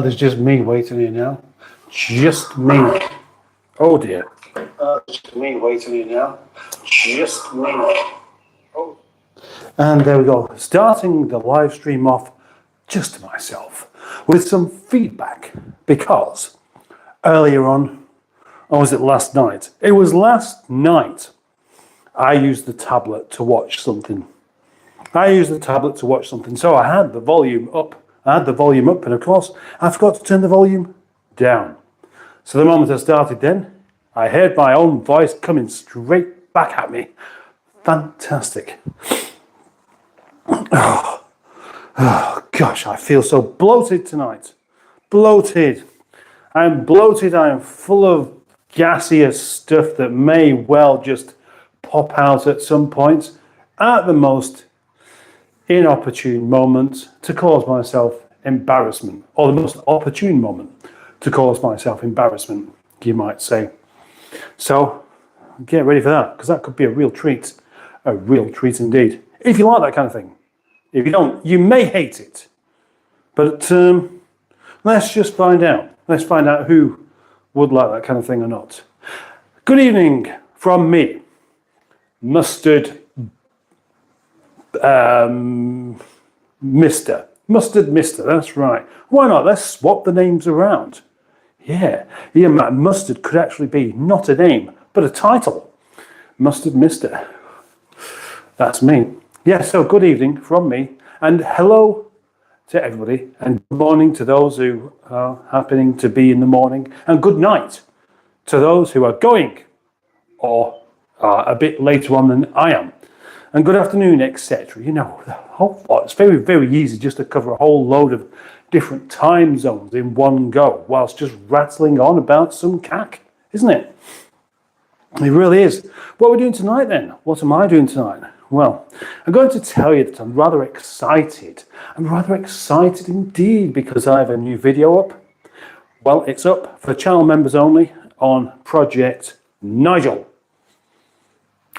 There's just me waiting here now. Just me. Oh dear. Just me waiting here now. Just me. Oh. And there we go. Starting the live stream off just to myself with some feedback, because earlier on, or was it last night? It was last night I used the tablet to watch something. So I had the volume up. And of course, I forgot to turn the volume down. So the moment I started then, I heard my own voice coming straight back at me. Fantastic. Oh gosh, I feel so bloated tonight. Bloated. I'm bloated, I am full of gaseous stuff that may well just pop out at some point, at the most inopportune moment to cause myself embarrassment, or the most opportune moment to cause myself embarrassment, you might say. So get ready for that, because that could be a real treat indeed, if you like that kind of thing. If you don't, you may hate it. But let's just find out. Let's find out who would like that kind of thing or not. Good evening from me, Mustard Mister, that's right. Why not? Let's swap the names around. Yeah, Mustard could actually be not a name, but a title. Mustard Mister. That's me. Yeah, so good evening from me, and hello to everybody, and good morning to those who are happening to be in the morning, and good night to those who are going, or are a bit later on than I am. And good afternoon, etc. You know, the whole lot. It's very, very easy just to cover a whole load of different time zones in one go, whilst just rattling on about some cack, isn't it? It really is. What are we doing tonight then? What am I doing tonight? Well, I'm going to tell you that I'm rather excited. I'm rather excited indeed, because I have a new video up. Well, it's up for channel members only on Project Nigel.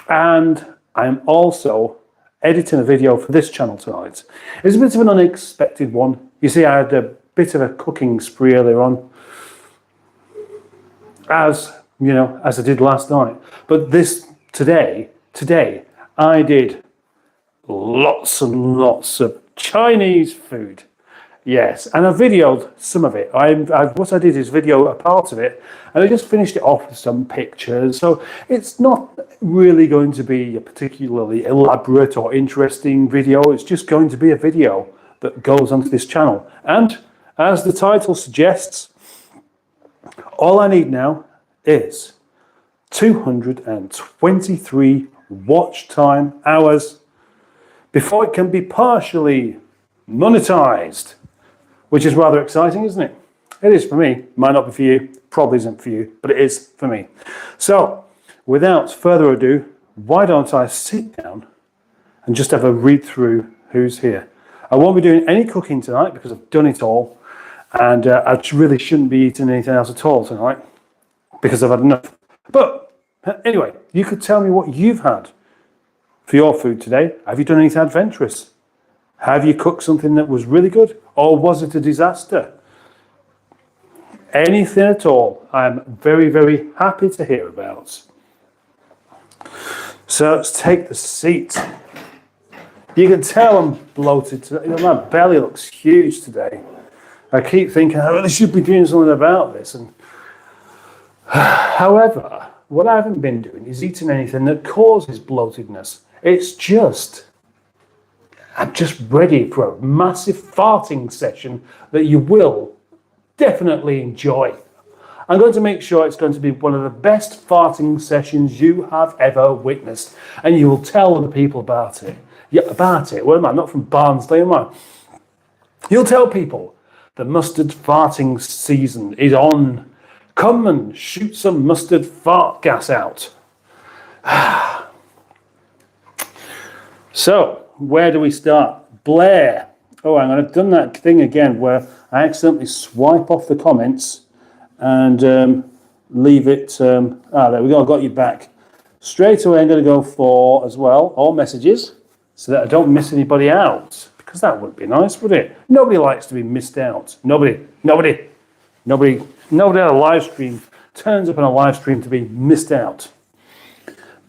And I'm also editing a video for this channel tonight. It's a bit of an unexpected one. You see, I had a bit of a cooking spree earlier on, as I did last night. But today, I did lots and lots of Chinese food. Yes, and I videoed some of it. What I did is video a part of it, and I just finished it off with some pictures. So it's not really going to be a particularly elaborate or interesting video. It's just going to be a video that goes onto this channel. And as the title suggests, all I need now is 223 watch time hours before it can be partially monetized. Which is rather exciting, isn't it? It is for me. Might not be for you. Probably isn't for you, but it is for me. So, without further ado, why don't I sit down and just have a read through who's here. I won't be doing any cooking tonight because I've done it all, and I really shouldn't be eating anything else at all tonight because I've had enough. But anyway, you could tell me what you've had for your food today. Have you done anything adventurous? Have you cooked something that was really good? Or was it a disaster? Anything at all, I'm very, very happy to hear about. So let's take the seat. You can tell I'm bloated today. My belly looks huge today. I keep thinking, I really should be doing something about this. And however, what I haven't been doing is eating anything that causes bloatedness. I'm just ready for a massive farting session that you will definitely enjoy. I'm going to make sure it's going to be one of the best farting sessions you have ever witnessed. And you will tell other people about it. Yeah, about it. Well, am I? Not from Barnsley, am I? You'll tell people the mustard farting season is on. Come and shoot some mustard fart gas out. So, where do we start? Blair. Oh, hang on, I've done that thing again where I accidentally swipe off the comments and leave it. There we go, I got you back. Straight away, I'm going to go for, as well, all messages so that I don't miss anybody out. Because that wouldn't be nice, would it? Nobody likes to be missed out. Nobody on a live stream turns up on a live stream to be missed out.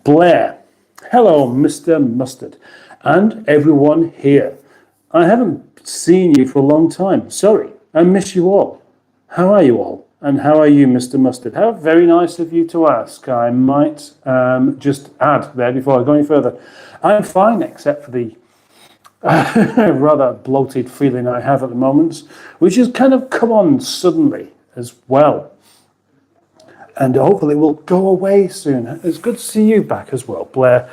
Blair. Hello, Mr. Mustard, and everyone here. I haven't seen you for a long time. Sorry, I miss you all. How are you all? And how are you, Mr. Mustard? How very nice of you to ask. I might just add there before I go any further. I'm fine, except for the rather bloated feeling I have at the moment, which has kind of come on suddenly as well. And hopefully it will go away soon. It's good to see you back as well, Blair.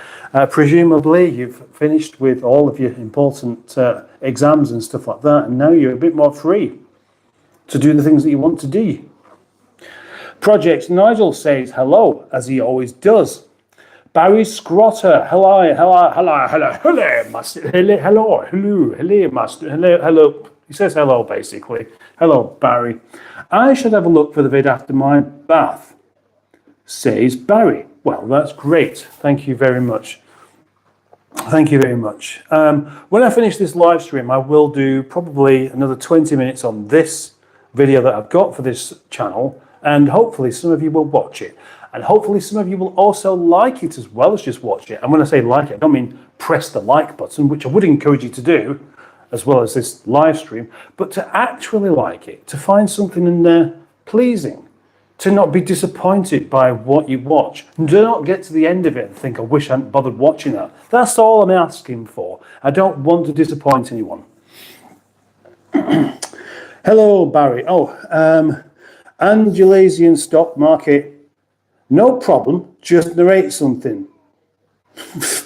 Presumably you've finished with all of your important exams and stuff like that, and now you're a bit more free to do the things that you want to do. Project Nigel says hello, as he always does. Barry Scrotter, hello. He says hello, basically. Hello, Barry. I should have a look for the vid after my bath, says Barry. Well, that's great. Thank you very much. Thank you very much. When I finish this live stream, I will do probably another 20 minutes on this video that I've got for this channel, and hopefully some of you will watch it. And hopefully some of you will also like it as well as just watch it. And when I say like it, I don't mean press the like button, which I would encourage you to do, as well as this live stream, but to actually like it, to find something in there pleasing, to not be disappointed by what you watch. And do not get to the end of it and think, I wish I hadn't bothered watching that. That's all I'm asking for. I don't want to disappoint anyone. Hello, Barry. Angelasian stock market. No problem, just narrate something. I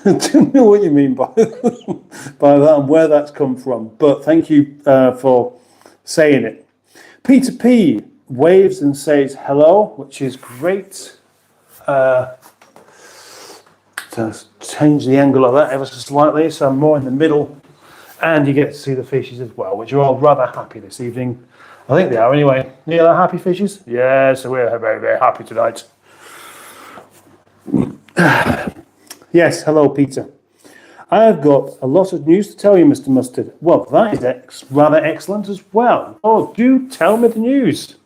don't know what you mean by that and where that's come from, but thank you for saying it. Peter P waves and says hello, which is great. To change the angle of that ever so slightly, so I'm more in the middle, and you get to see the fishes as well, which are all rather happy this evening. I think they are anyway. Yeah, they're happy fishes? Yeah, so we're very, very happy tonight. Yes, hello, Peter. I've got a lot of news to tell you, Mr. Mustard. Well, that is rather excellent as well. Oh, do tell me the news.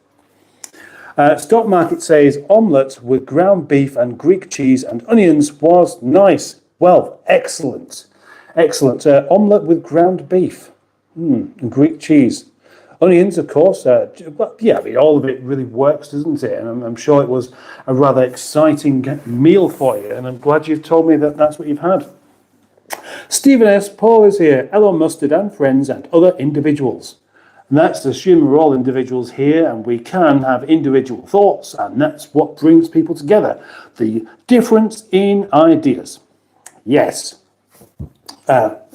Stock market says omelette with ground beef and Greek cheese and onions was nice. Well, excellent. Excellent. Omelette with ground beef and Greek cheese. Onions, of course. Yeah, I mean, all of it really works, doesn't it? And I'm sure it was a rather exciting meal for you. And I'm glad you've told me that that's what you've had. Stephen S. Paul is here. Hello, Mustard and friends and other individuals. And that's to assume we're all individuals here and we can have individual thoughts, and that's what brings people together. The difference in ideas. Yes.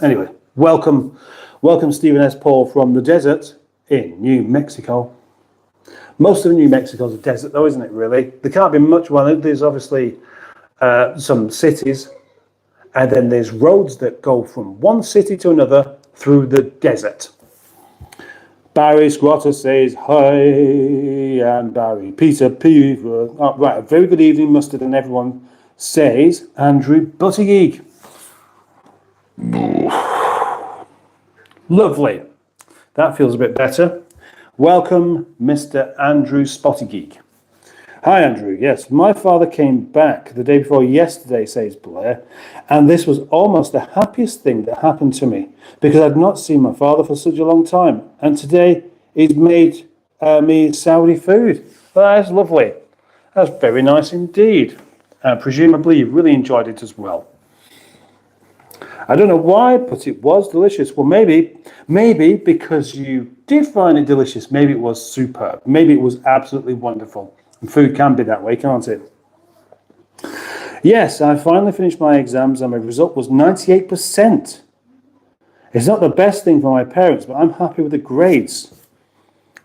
Anyway, welcome Stephen S. Paul from the desert in New Mexico. Most of New Mexico is a desert though, isn't it, really? There can't be much. Well, there's obviously some cities, and then there's roads that go from one city to another through the desert. Barry Squatter says hi, and Barry Peter P. Right, a very good evening, Mustard, and everyone says Andrew Buttigieg. Lovely. That feels a bit better. Welcome, Mr. Andrew Spottygeek. Hi, Andrew. Yes, my father came back the day before yesterday, says Blair, and this was almost the happiest thing that happened to me because I'd not seen my father for such a long time, and today he's made me Saudi food. Well, that's lovely. That's very nice indeed. Presumably you really enjoyed it as well. I don't know why, but it was delicious. Well, maybe because you did find it delicious. Maybe it was superb. Maybe it was absolutely wonderful. And food can be that way, can't it? Yes, I finally finished my exams and my result was 98%. It's not the best thing for my parents, but I'm happy with the grades.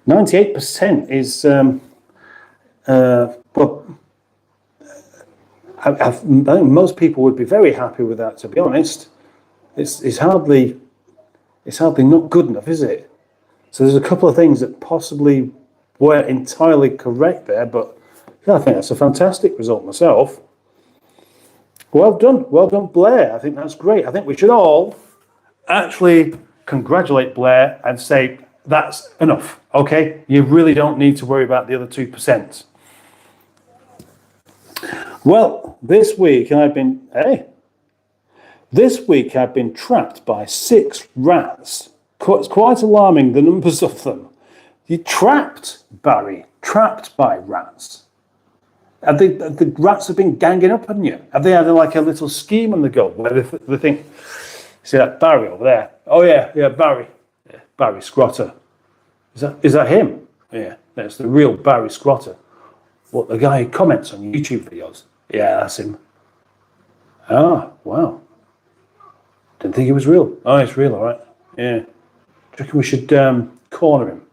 98% is, well, I think most people would be very happy with that, to be honest. It's hardly not good enough, is it? So there's a couple of things that possibly weren't entirely correct there, but yeah, I think that's a fantastic result myself. Well done, Blair. I think that's great. I think we should all actually congratulate Blair and say that's enough. Okay, you really don't need to worry about the other 2%. Well, this week I've been trapped by 6 rats. It's quite alarming, the numbers of them. You're trapped, Barry, trapped by rats. The rats have been ganging up on you. Have they had like a little scheme on the go where they think, see that Barry over there? Oh yeah, Barry. Yeah, Barry Scrotter. Is that him? Yeah, that's the real Barry Scrotter. What, the guy who comments on YouTube videos? Yeah, that's him. Ah, wow. Didn't think he was real. Oh, it's real, all right. Yeah. Do you reckon we should corner him?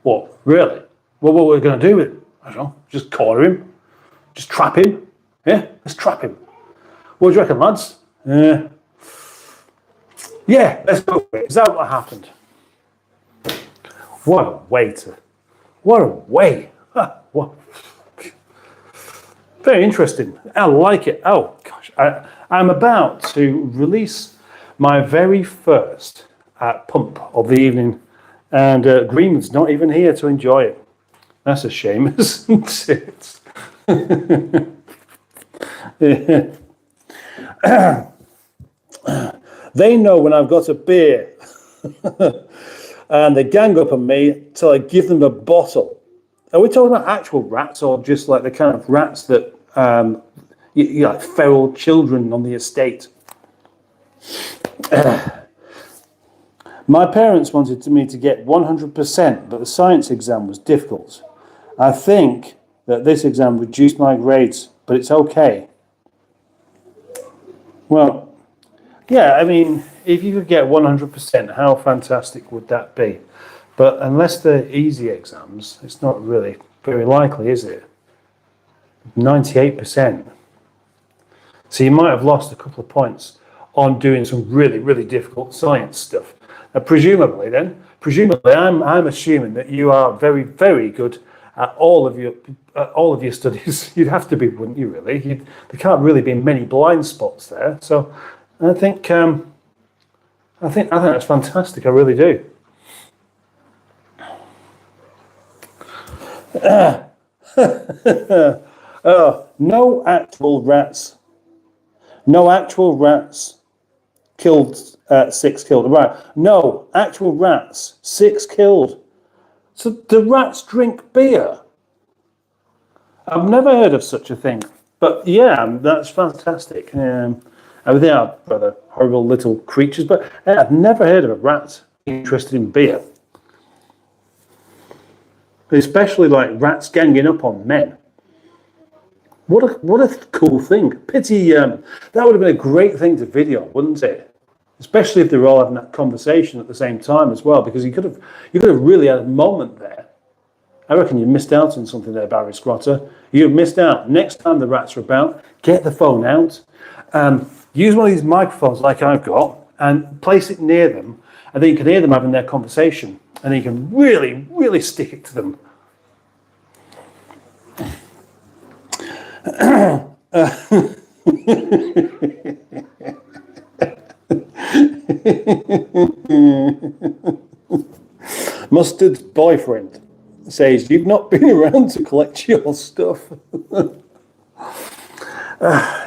What, really? Well, what we're going to do with him? I don't know. Just corner him. Just trap him. Yeah, let's trap him. What do you reckon, lads? Yeah, let's go for it. Is that what happened? What a way. What? Very interesting. I like it. Oh, gosh. I'm about to release my very first pump of the evening, and Greenwood's not even here to enjoy it. That's a shame, isn't it? They know when I've got a beer and they gang up on me till I give them a bottle. Are we talking about actual rats or just like the kind of rats that like feral children on the estate? My parents wanted me to get 100%, but the science exam was difficult. I think that this exam reduced my grades, but it's okay. Well, yeah, I mean, if you could get 100%, how fantastic would that be? But unless they're easy exams, it's not really very likely, is it? 98%. So you might have lost a couple of points on doing some really, really difficult science stuff. Presumably, I'm assuming that you are very, very good at all of your studies. You'd have to be, wouldn't you? Really, there can't really be many blind spots there. So, I think that's fantastic. I really do. No actual rats. No actual rats killed. 6 killed. Right. No actual rats. 6 killed. So do rats drink beer? I've never heard of such a thing. But yeah, that's fantastic. They are rather horrible little creatures, but I've never heard of a rat interested in beer. Especially like rats ganging up on men. What a cool thing. Pity, that would have been a great thing to video, wouldn't it? Especially if they were all having that conversation at the same time as well, because you could have really had a moment there. I reckon you missed out on something there, Barry Scrotter. You missed out. Next time the rats are about, get the phone out, use one of these microphones like I've got, and place it near them, and then you can hear them having their conversation, and then you can really, really stick it to them. Mustard's boyfriend says, "You've not been around to collect your stuff."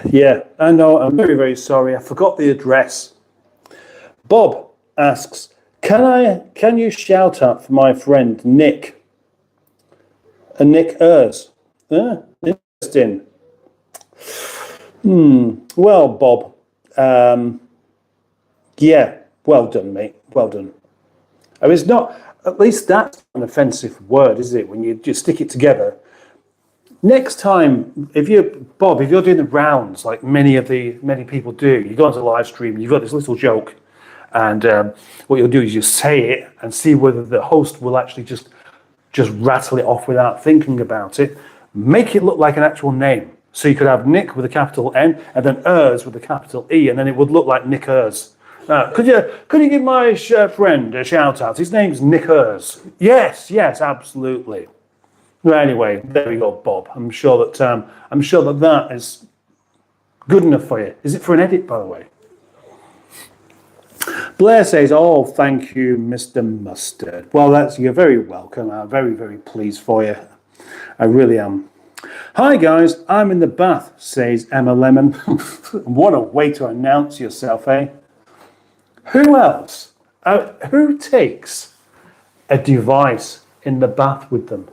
Yeah, I know. I'm very, very sorry. I forgot the address. Bob asks, "Can you shout out for my friend Nick? Nick Ers." Interesting. Well, Bob, yeah, well done, mate. Well done. I mean, it's not, at least that's an offensive word, is it? When you just stick it together. Next time, Bob, if you're doing the rounds like many people do, you go onto a live stream, you've got this little joke, and what you'll do is you say it and see whether the host will actually just rattle it off without thinking about it. Make it look like an actual name. So you could have Nick with a capital N and then Ers with a capital E, and then it would look like Nick Ers. Could you give my friend a shout out? His name's Nick Ers. Yes, absolutely. Well, anyway, there we go, Bob. I'm sure that is good enough for you. Is it for an edit, by the way? Blair says, "Oh, thank you, Mr. Mustard." Well, you're very welcome. I'm very, very pleased for you. I really am. "Hi guys, I'm in the bath," says Emma Lemon. What a way to announce yourself, eh? Who else? Who takes a device in the bath with them?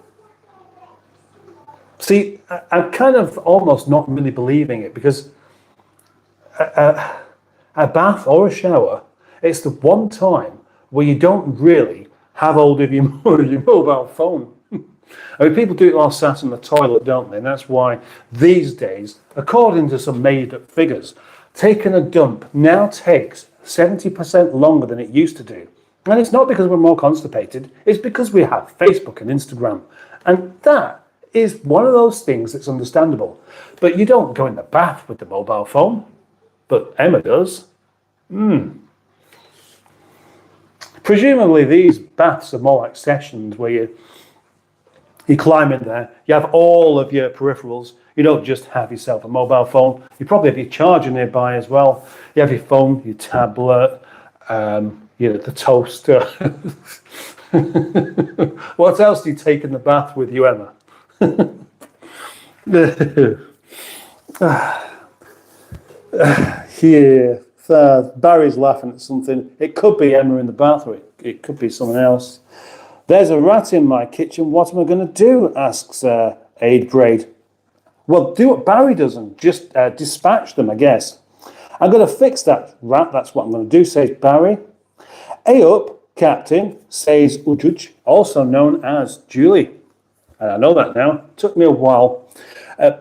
See, I'm kind of almost not really believing it, because a bath or a shower, it's the one time where you don't really have hold of your mobile phone. I mean, people do it while sat in the toilet, don't they? And that's why these days, according to some made-up figures, taking a dump now takes 70% longer than it used to do. And it's not because we're more constipated, it's because we have Facebook and Instagram. And that is one of those things that's understandable. But you don't go in the bath with the mobile phone. But Emma does. Presumably these baths are more like sessions where you climb in there, you have all of your peripherals. You don't just have yourself a mobile phone. You probably have your charger nearby as well. You have your phone, your tablet, the toaster. What else do you take in the bath with you, Emma? Here, Barry's laughing at something. It could be Emma in the bath, or it could be someone else. "There's a rat in my kitchen. What am I going to do?" asks Aid Braid. "Well, do what Barry does and just dispatch them, I guess." "I'm going to fix that rat. That's what I'm going to do," says Barry. "Hey up, Captain," says Ujuj, also known as Julie. And I know that now. Took me a while.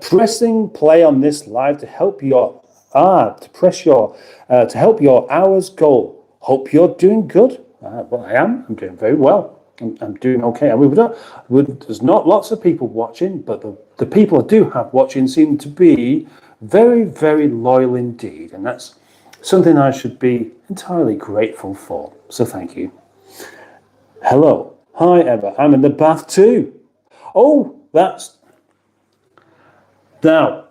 "Pressing play on this live to help your to help your hour's goal. Hope you're doing good." Well, I am. I'm doing very well. I'm doing okay. I mean, there's not lots of people watching, but the people I do have watching seem to be very, very loyal indeed. And that's something I should be entirely grateful for. So thank you. "Hello. Hi, Emma. I'm in the bath too." Oh, now,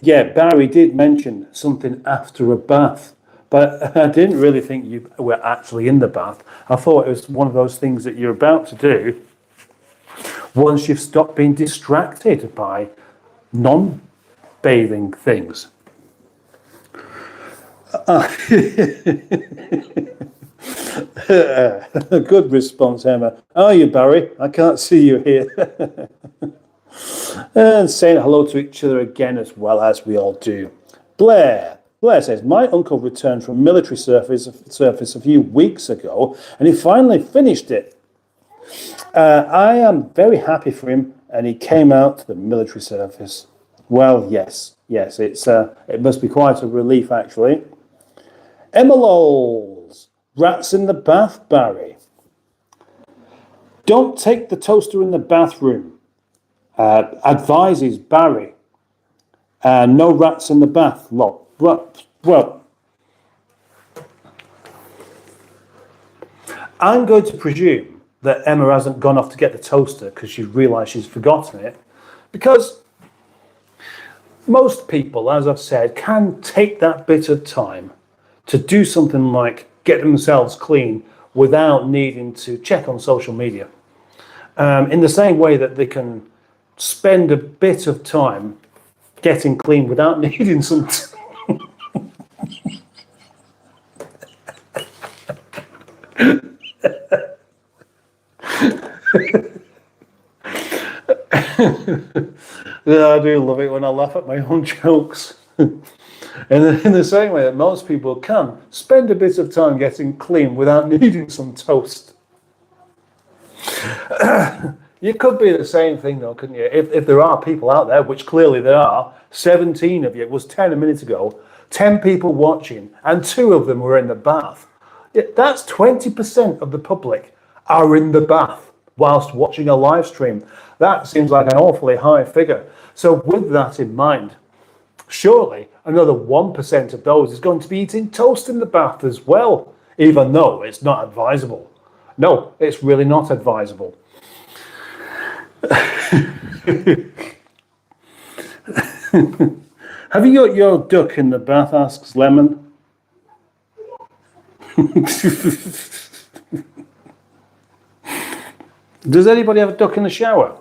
yeah, Barry did mention something after a bath, but I didn't really think you were actually in the bath. I thought it was one of those things that you're about to do once you've stopped being distracted by non-bathing things. Good response, Emma. "Are you, Barry? I can't see you here." And saying hello to each other again, as well as we all do. Blair says, "My uncle returned from military service a few weeks ago, and he finally finished it. I am very happy for him, and he came out to the military service." Well, yes, it must be quite a relief, actually. Emma Lowles, "Rats in the bath, Barry. Don't take the toaster in the bathroom. Advises Barry. No rats in the bath." Well, I'm going to presume that Emma hasn't gone off to get the toaster because she's realised she's forgotten it. Because most people, as I've said, can take that bit of time to do something like get themselves clean without needing to check on social media. In the same way that they can spend a bit of time getting clean without needing some. Yeah, I do love it when I laugh at my own jokes. In the same way that most people can spend a bit of time getting clean without needing some toast. You could be the same thing though, couldn't you? If there are people out there, which clearly there are, 17 of you, it was 10 a minute ago, 10 people watching, and 2 of them were in the bath. That's 20% of the public are in the bath whilst watching a live stream. That seems like an awfully high figure. So with that in mind, surely another 1% of those is going to be eating toast in the bath as well, even though it's not advisable. No, it's really not advisable. Have you got your duck in the bath, asks Lemon. Does anybody have a duck in the shower?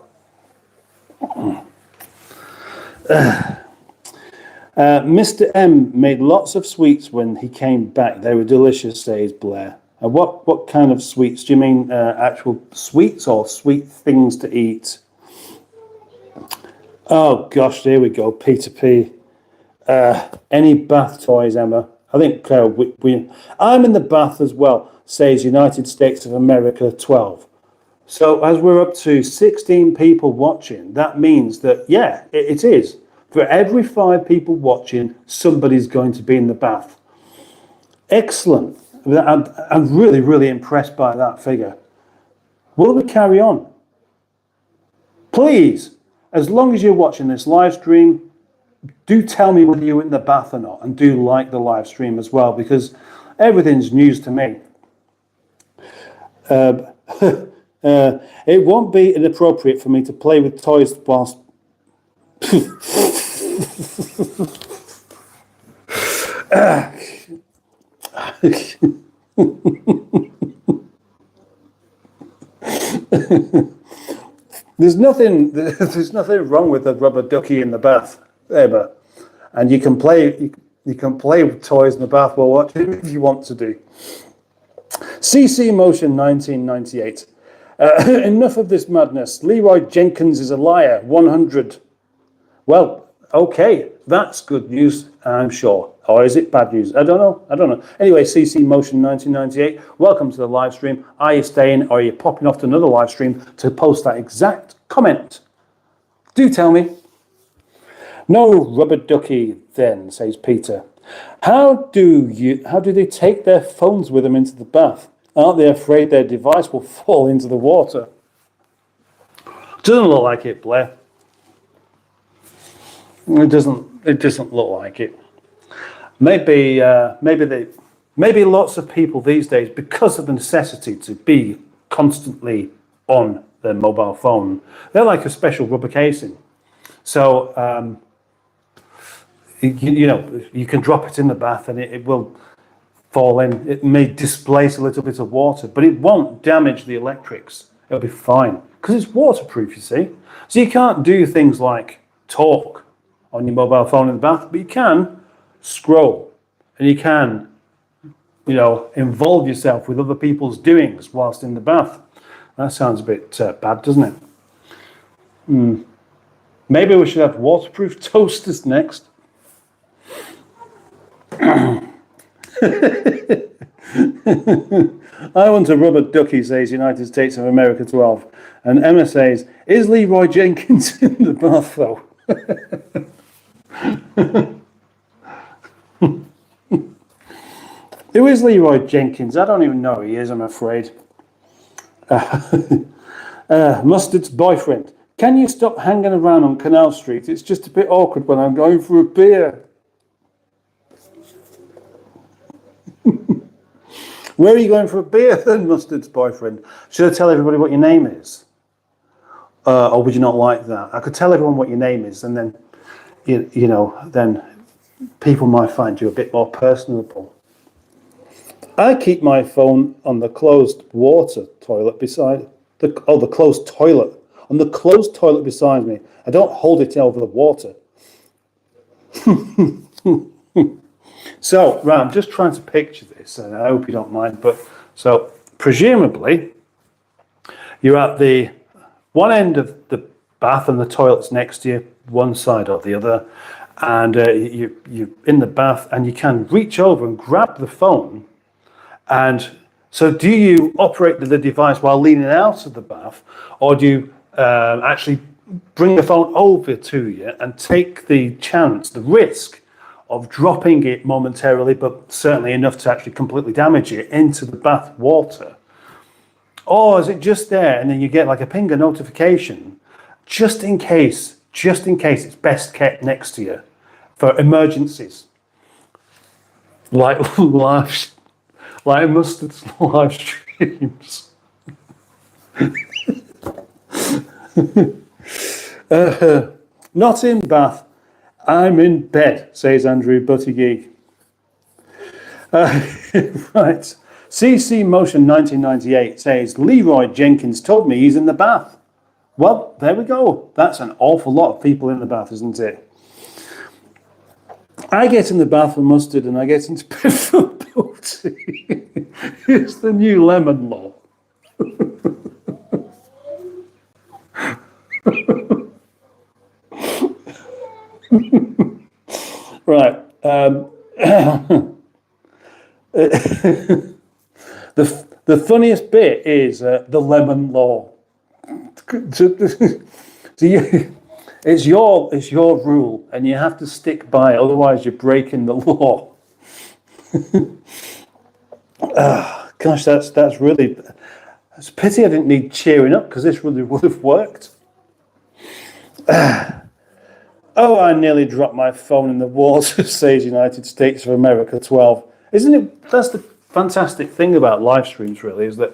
Mr. M made lots of sweets when he came back. They were delicious, says Blair. What kind of sweets? Do you mean actual sweets or sweet things to eat? Oh gosh, there we go. Peter P. Any bath toys, Emma? I think I'm in the bath as well, says United States of America 12. So as we're up to 16 people watching, that means that, yeah, it is. For every 5 people watching, somebody's going to be in the bath. Excellent. I'm really, really impressed by that figure. Will we carry on? Please, as long as you're watching this live stream, do tell me whether you're in the bath or not, and do like the live stream as well, because everything's news to me. It won't be inappropriate for me to play with toys whilst... There's nothing wrong with a rubber ducky in the bath, Emma, and you can play with toys in the bath while watching if you want to do. CC Motion 1998. Enough of this madness. Leroy Jenkins is a liar. 100. Well, okay, that's good news, I'm sure. Or is it bad news? I don't know. Anyway, CC Motion 1998, welcome to the live stream. Are you staying or are you popping off to another live stream to post that exact comment? Do tell me. No rubber ducky then, says Peter. How do they take their phones with them into the bath? Aren't they afraid their device will fall into the water? Doesn't look like it, Blair. It doesn't look like it. Maybe lots of people these days, because of the necessity to be constantly on their mobile phone, they're like a special rubber casing. So you can drop it in the bath and it will fall in. It may displace a little bit of water, but it won't damage the electrics. It'll be fine because it's waterproof, you see. So you can't do things like talk on your mobile phone in the bath, but you can scroll and you can, involve yourself with other people's doings whilst in the bath. That sounds a bit bad, doesn't it? Maybe we should have waterproof toasters next. I want a rubber ducky, says United States of America 12. And Emma says, is Leroy Jenkins in the bath though? Who is Leroy Jenkins? I don't even know who he is, I'm afraid. Mustard's boyfriend. Can you stop hanging around on Canal Street? It's just a bit awkward when I'm going for a beer. Where are you going for a beer then, Mustard's boyfriend? Should I tell everybody what your name is? Or would you not like that? I could tell everyone what your name is, and then, then people might find you a bit more personable. I keep my phone on the closed water toilet beside the closed toilet. On the closed toilet beside me. I don't hold it over the water. So, right, I'm just trying to picture this, and I hope you don't mind. But so, presumably, you're at the one end of the bath, and the toilet's next to you, one side or the other, and you're in the bath, and you can reach over and grab the phone. And so do you operate the device while leaning out of the bath, or do you actually bring the phone over to you and take the chance, the risk of dropping it momentarily, but certainly enough to actually completely damage it, into the bath water? Or is it just there and then you get like a ping, a notification, just in case it's best kept next to you for emergencies? Like Mustard's live streams. Not in bath, I'm in bed, says Andrew Buttigieg. Right. CC Motion 1998 says, Leroy Jenkins told me he's in the bath. Well, there we go. That's an awful lot of people in the bath, isn't it? I get in the bath for Mustard and I get into bed for Butty. It's the new lemon law. Right. The funniest bit is the lemon law. So it's your rule, and you have to stick by it, otherwise you're breaking the law. Gosh, that's really. It's a pity I didn't need cheering up, because this really would have worked. Oh, I nearly dropped my phone in the water, says United States of America 12. Isn't it? That's the fantastic thing about live streams, really, is that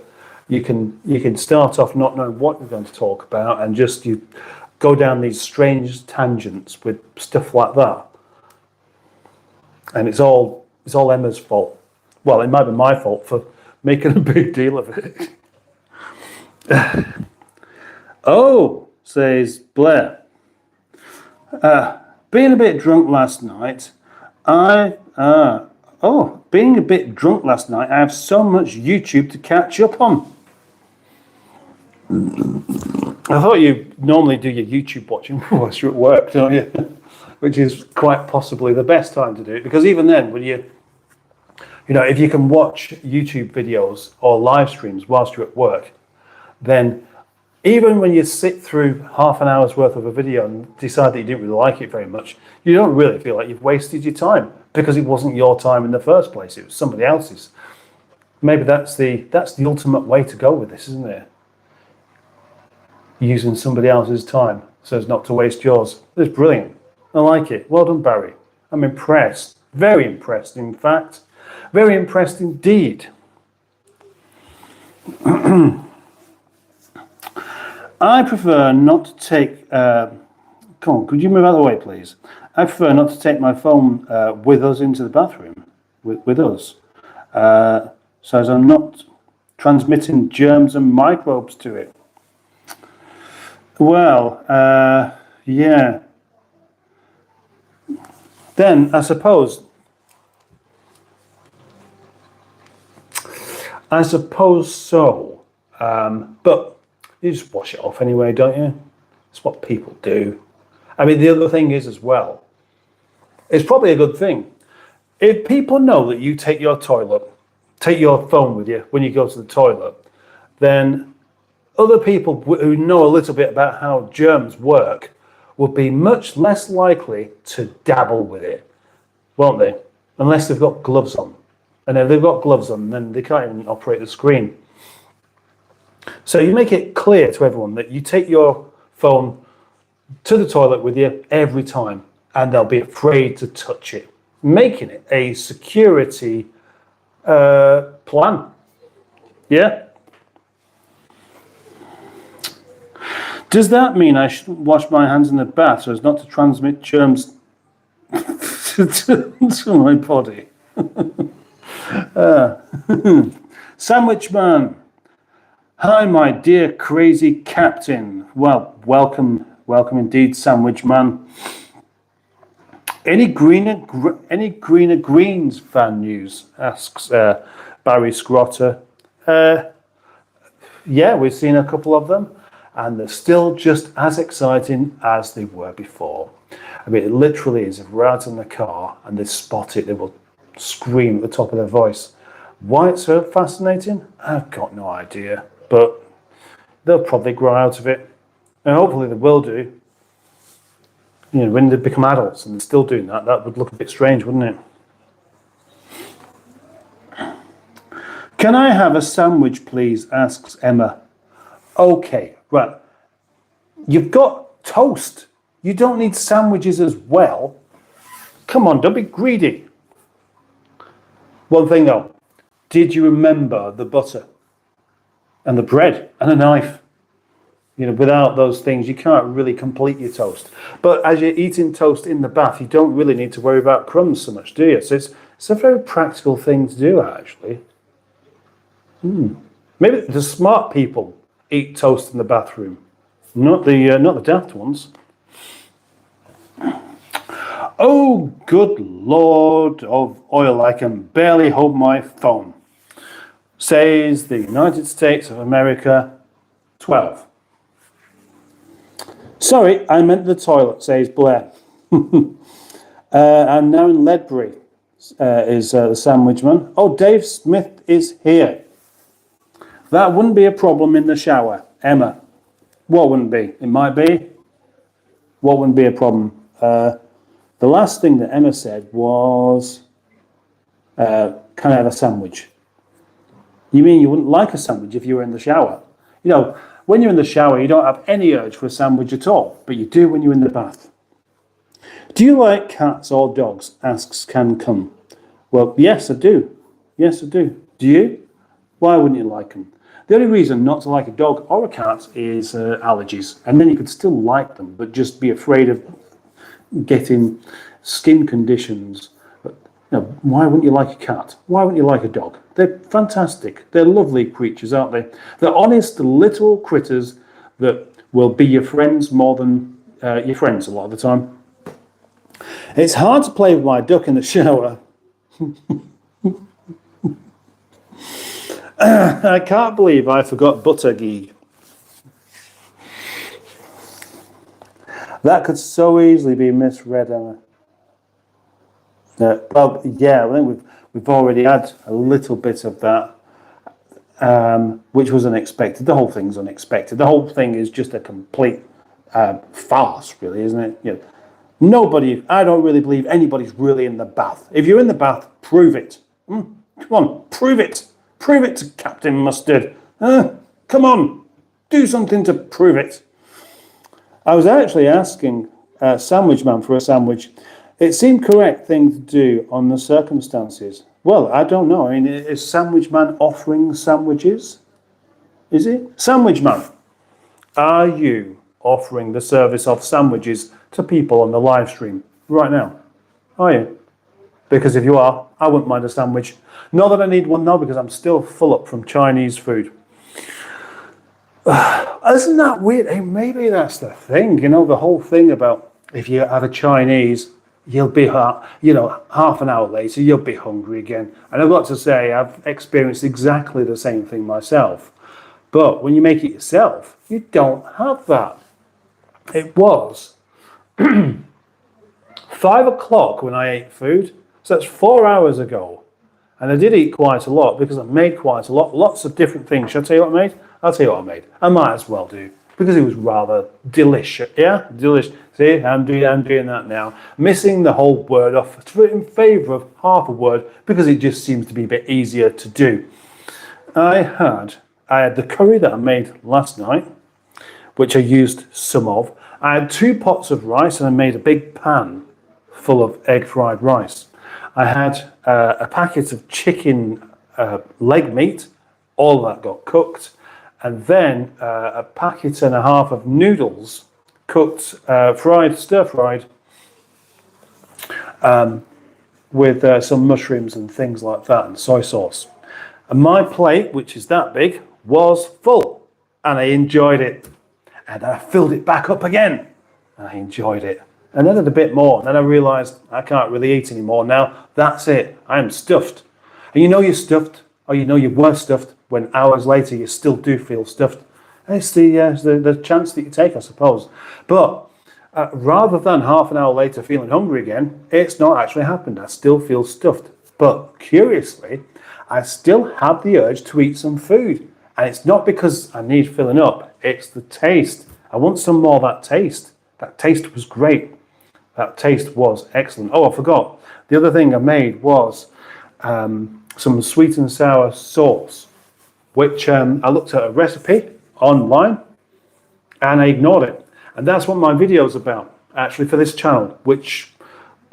you can start off not knowing what you're going to talk about, and just you go down these strange tangents with stuff like that. And it's all Emma's fault. Well, it might be my fault for making a big deal of it. Oh, says Blair. Being a bit drunk last night, I have so much YouTube to catch up on. I thought you normally do your YouTube watching whilst you're at work, don't you? Which is quite possibly the best time to do it, because even then, when if you can watch YouTube videos or live streams whilst you're at work, then even when you sit through half an hour's worth of a video and decide that you didn't really like it very much, you don't really feel like you've wasted your time, because it wasn't your time in the first place, it was somebody else's. Maybe that's the ultimate way to go with this, isn't it? Using somebody else's time so as not to waste yours. It's brilliant. I like it. Well done, Barry. I'm impressed. Very impressed, in fact. Very impressed indeed. I prefer not to take... come on, could you move out of the way, please? I prefer not to take my phone with us into the bathroom, with us, so as I'm not transmitting germs and microbes to it. Well, yeah. Then I suppose so. But you just wash it off anyway, don't you? It's what people do. I mean, the other thing is as well, it's probably a good thing. If people know that you take your phone with you when you go to the toilet, then other people who know a little bit about how germs work will be much less likely to dabble with it, won't they? Unless they've got gloves on. And if they've got gloves on, then they can't even operate the screen. So you make it clear to everyone that you take your phone to the toilet with you every time, and they'll be afraid to touch it, making it a security plan. Yeah? Does that mean I shouldn't wash my hands in the bath so as not to transmit germs to my body? Sandwich Man. Hi, my dear crazy captain. Well, welcome indeed, Sandwich Man. Any greener greens fan news? Asks Barry Scrotter. Yeah, we've seen a couple of them, and they're still just as exciting as they were before. I mean, it literally is. If we're out in the car and they spot it, they will scream at the top of their voice. Why it's so fascinating? I've got no idea. But they'll probably grow out of it. And hopefully they will do. You know, when they become adults and they're still doing that, that would look a bit strange, wouldn't it? Can I have a sandwich, please? Asks Emma. Okay, right. You've got toast. You don't need sandwiches as well. Come on, don't be greedy. One thing though, did you remember the butter and the bread and a knife? You know, without those things, you can't really complete your toast. But as you're eating toast in the bath, you don't really need to worry about crumbs so much, do you? So it's a very practical thing to do, actually. Maybe the smart people eat toast in the bathroom, not the daft ones. Oh, good Lord of oil, I can barely hold my phone, says the United States of America, 12. Sorry, I meant the toilet, says Blair. I'm now in Ledbury, is the sandwich man. Oh, Dave Smith is here. That wouldn't be a problem in the shower, Emma. What wouldn't be? It might be. What wouldn't be a problem? The last thing that Emma said was, can I have a sandwich? You mean you wouldn't like a sandwich if you were in the shower? You know, when you're in the shower, you don't have any urge for a sandwich at all, but you do when you're in the bath. Do you like cats or dogs? Asks Can Come. Well, yes, I do. Yes, I do. Do you? Why wouldn't you like them? The only reason not to like a dog or a cat is allergies. And then you could still like them, but just be afraid of getting skin conditions. But, you know, why wouldn't you like a cat? Why wouldn't you like a dog? They're fantastic. They're lovely creatures, aren't they? They're honest little critters that will be your friends more than your friends a lot of the time. It's hard to play with my duck in the shower. I can't believe I forgot butter geek. That could so easily be misread, Emma. Well, yeah, I think we've already had a little bit of that, which was unexpected. The whole thing's unexpected. The whole thing is just a complete farce, really, isn't it? You know, I don't really believe anybody's really in the bath. If you're in the bath, prove it. Come on, prove it. Prove it to Captain Mustard. Come on, do something to prove it. I was actually asking Sandwich Man for a sandwich. It seemed correct thing to do on the circumstances. Well, I don't know. I mean, is Sandwich Man offering sandwiches? Is he? Sandwich Man, are you offering the service of sandwiches to people on the live stream right now? Are you? Because if you are, I wouldn't mind a sandwich. Not that I need one now, because I'm still full up from Chinese food. Isn't that weird? Hey, maybe that's the thing, you know, the whole thing about if you have a Chinese, you'll be, half an hour later, you'll be hungry again. And I've got to say, I've experienced exactly the same thing myself. But when you make it yourself, you don't have that. It was 5 o'clock when I ate food. So that's 4 hours ago. And I did eat quite a lot because I made quite a lot, lots of different things. Shall I tell you what I made? I'll tell you what I made. I might as well do, because it was rather delicious. Yeah, delicious. See, I'm doing that now. Missing the whole word off in favour of half a word because it just seems to be a bit easier to do. I had the curry that I made last night, which I used some of. I had 2 pots of rice and I made a big pan full of egg fried rice. I had a packet of chicken leg meat. All of that got cooked. And then a packet and a half of noodles, cooked, stir-fried, with some mushrooms and things like that, and soy sauce. And my plate, which is that big, was full. And I enjoyed it. And I filled it back up again. And I enjoyed it. And then I had a bit more. And then I realised I can't really eat anymore now. That's it. I am stuffed. And you know you're stuffed, or you know you were stuffed, when hours later you still do feel stuffed. And it's the chance that you take, I suppose. But rather than half an hour later feeling hungry again, it's not actually happened. I still feel stuffed. But curiously, I still have the urge to eat some food. And it's not because I need filling up, it's the taste. I want some more of that taste. That taste was great. That taste was excellent. Oh, I forgot. The other thing I made was some sweet and sour sauce, which I looked at a recipe online and I ignored it. And that's what my video is about, actually, for this channel, which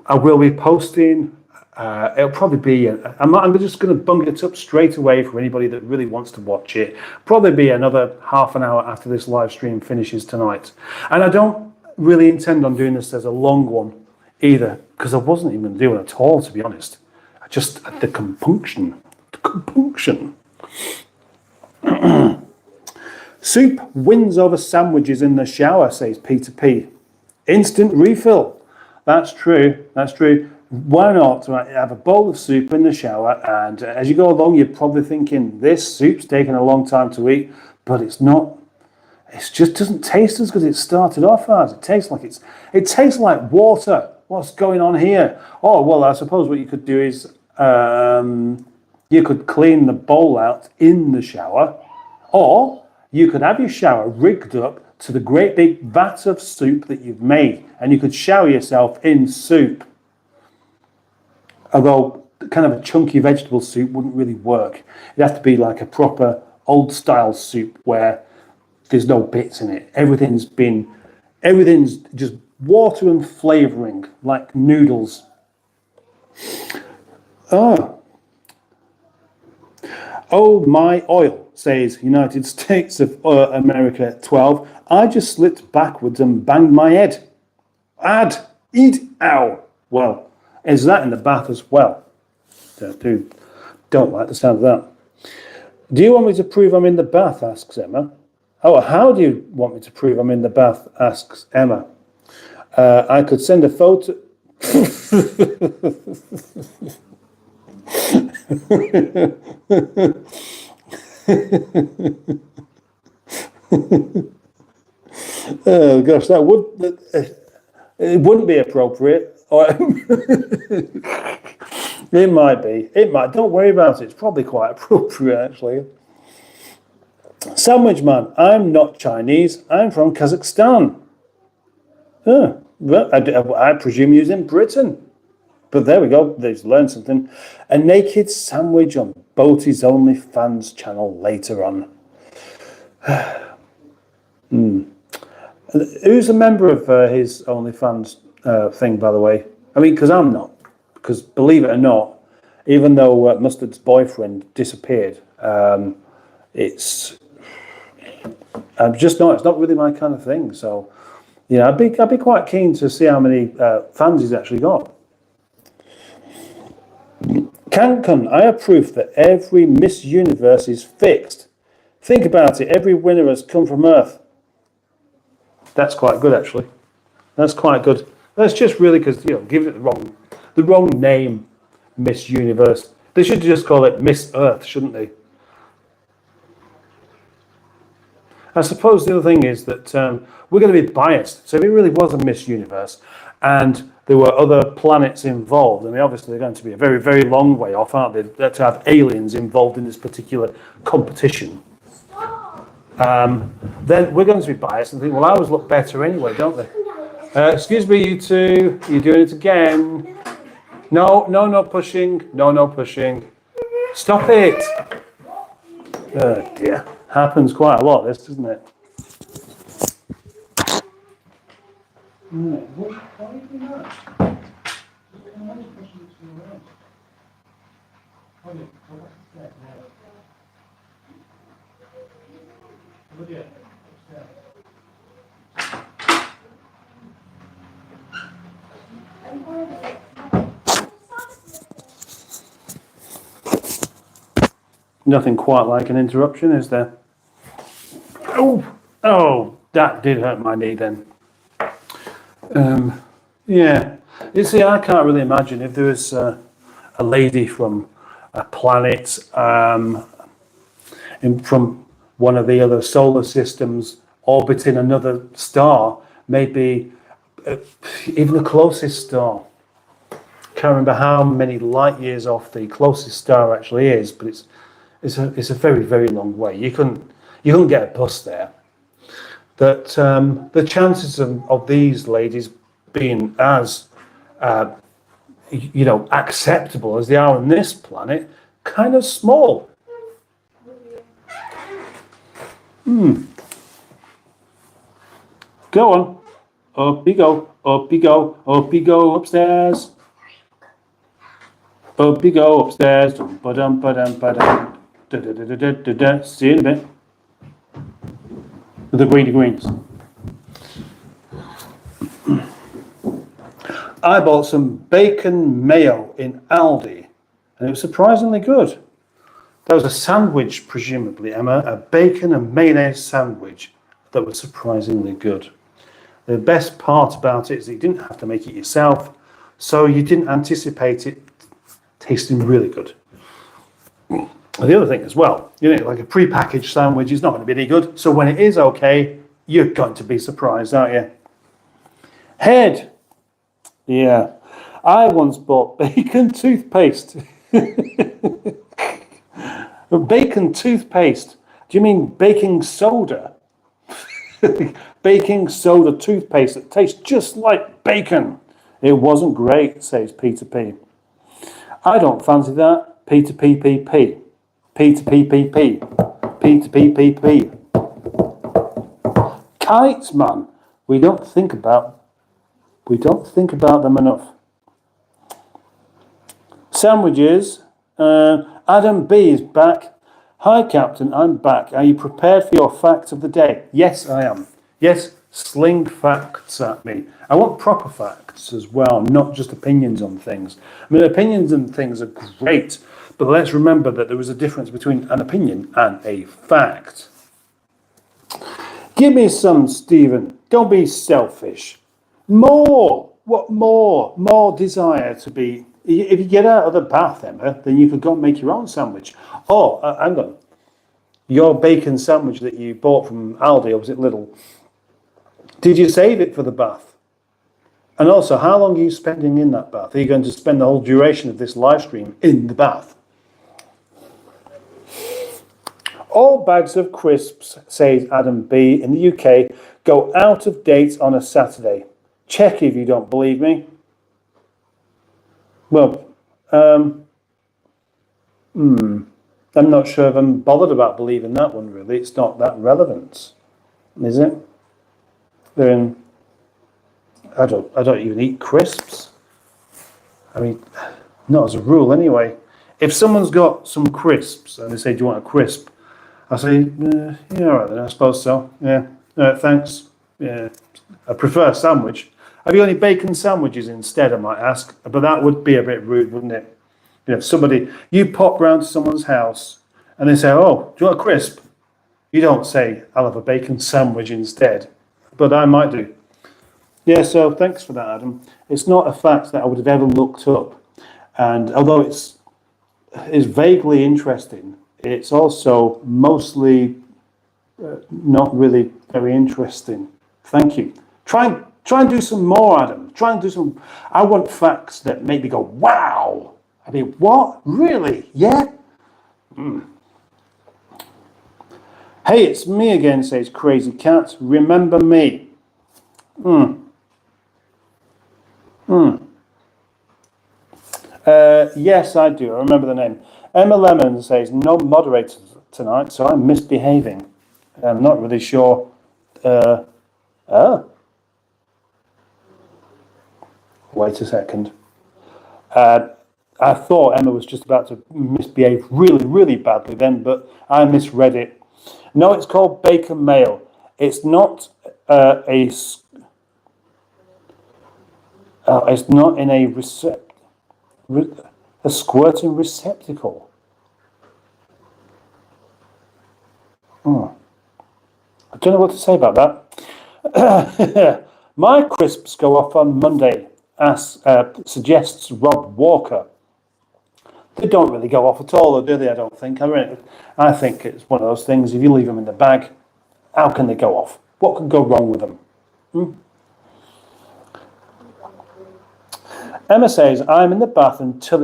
I will be posting. It'll probably be, I'm just going to bung it up straight away for anybody that really wants to watch it. Probably be another half an hour after this live stream finishes tonight. And I don't really intend on doing this as a long one either, because I wasn't even doing it at all, to be honest. I just, the compunction. Soup wins over sandwiches in the shower, says Peter P. Instant refill. That's true. That's true. Why not have a bowl of soup in the shower? And as you go along, you're probably thinking, this soup's taken a long time to eat, but it's not. It just doesn't taste as good as it started off as. It tastes like water. What's going on here? Oh, well, I suppose what you could do is you could clean the bowl out in the shower, or you could have your shower rigged up to the great big vat of soup that you've made, and you could shower yourself in soup. Although kind of a chunky vegetable soup wouldn't really work. It'd have to be like a proper old style soup where there's no bits in it. Everything's just water and flavouring, like noodles. Oh, my oil, says United States of America 12. I just slipped backwards and banged my head. Ow. Well, is that in the bath as well? Don't like the sound of that. Do you want me to prove I'm in the bath, asks Emma. Oh, how do you want me to prove I'm in the bath, asks Emma. I could send a photo. Oh gosh, it wouldn't be appropriate. It might be. It might. Don't worry about it. It's probably quite appropriate, actually. Sandwich man, I'm not Chinese. I'm from Kazakhstan. Well, I presume you're in Britain. But there we go. They've learned something. A naked sandwich on Boaty's OnlyFans channel later on. Who's a member of his OnlyFans thing, by the way? I mean, because I'm not. Because believe it or not, even though Mustard's boyfriend disappeared, it's just not. It's not really my kind of thing. So, yeah, I'd be quite keen to see how many fans he's actually got. Cancun, I have proof that every Miss Universe is fixed. Think about it. Every winner has come from Earth. That's quite good, actually. That's quite good. That's just really because give it the wrong name, Miss Universe. They should just call it Miss Earth, shouldn't they? I suppose the other thing is that we're going to be biased. So if it really was a Miss Universe and there were other planets involved, I mean, obviously they're going to be a very, very long way off, aren't they? To have aliens involved in this particular competition. Then we're going to be biased and think, well, ours look better anyway, don't they? Excuse me, you two. You're doing it again. No pushing. No pushing. Stop it. Oh, dear. Happens quite a lot, this, doesn't it? Nothing quite like an interruption, is there? Oh, that did hurt my knee then. Yeah. You see, I can't really imagine if there was a lady from a planet from one of the other solar systems orbiting another star, maybe even the closest star. Can't remember how many light years off the closest star actually is, but it's a very, very long way. You couldn't get a bus there. That the chances of these ladies being as acceptable as they are on this planet, kind of small. Go on. Up you go, up you go, up you go upstairs. Up you go upstairs. Ba-dum, ba-dum, ba-dum. Da-da-da-da-da-da. See you in a bit. The greens. I bought some bacon mayo in Aldi, and it was surprisingly good. That was a sandwich, presumably, Emma, a bacon and mayonnaise sandwich that was surprisingly good. The best part about it is that you didn't have to make it yourself, so you didn't anticipate it tasting really good. And the other thing as well, like a pre-packaged sandwich is not going to be any good, so when it is okay, you're going to be surprised, aren't you? Head. Yeah, I once bought bacon toothpaste. Bacon toothpaste? Do you mean baking soda? Baking soda toothpaste that tastes just like bacon. It wasn't great, says Peter P. I don't fancy that. Peter P. Peter P. Peter P. Kites, man. We don't think about them enough. Sandwiches. Adam B is back. Hi, Captain. I'm back. Are you prepared for your facts of the day? Yes, I am. Yes, sling facts at me. I want proper facts as well, not just opinions on things. I mean, opinions on things are great, but let's remember that there is a difference between an opinion and a fact. Give me some, Stephen. Don't be selfish. More. What more? More desire to be. If you get out of the bath, Emma, then you could go and make your own sandwich. Oh, hang on. Your bacon sandwich that you bought from Aldi, or was it Lidl? Did you save it for the bath? And also, how long are you spending in that bath? Are you going to spend the whole duration of this live stream in the bath? All bags of crisps, says Adam B, in the UK, go out of date on a Saturday. Check if you don't believe me. Well, I'm not sure if I'm bothered about believing that one, really. It's not that relevant, is it? I don't even eat crisps. I mean, not as a rule anyway. If someone's got some crisps and they say, do you want a crisp? I say, yeah, all right then, I suppose so. Yeah, thanks. Yeah, I prefer a sandwich. Have you got any bacon sandwiches instead, I might ask? But that would be a bit rude, wouldn't it? You pop round to someone's house and they say, oh, do you want a crisp? You don't say, I'll have a bacon sandwich instead. But I might do. Yeah, so thanks for that, Adam. It's not a fact that I would have ever looked up. And although it's vaguely interesting, it's also mostly not really very interesting. Thank you. Try and do some more, Adam. Try and do some. I want facts that make me go, wow. I mean, what? Really? Yeah? Hey, it's me again, says Crazy Cat. Remember me. Yes, I do. I remember the name. Emma Lemon says, no moderator tonight, so I'm misbehaving. I'm not really sure. Wait a second. I thought Emma was just about to misbehave really, really badly then, but I misread it. No, it's called bacon mayo. It's not it's not in a squirting receptacle. I don't know what to say about that. My crisps go off on Monday, as suggests Rob Walker. They don't really go off at all, do they? I don't think. I think it's one of those things, if you leave them in the bag, how can they go off? What could go wrong with them? Emma says, I'm in the bath until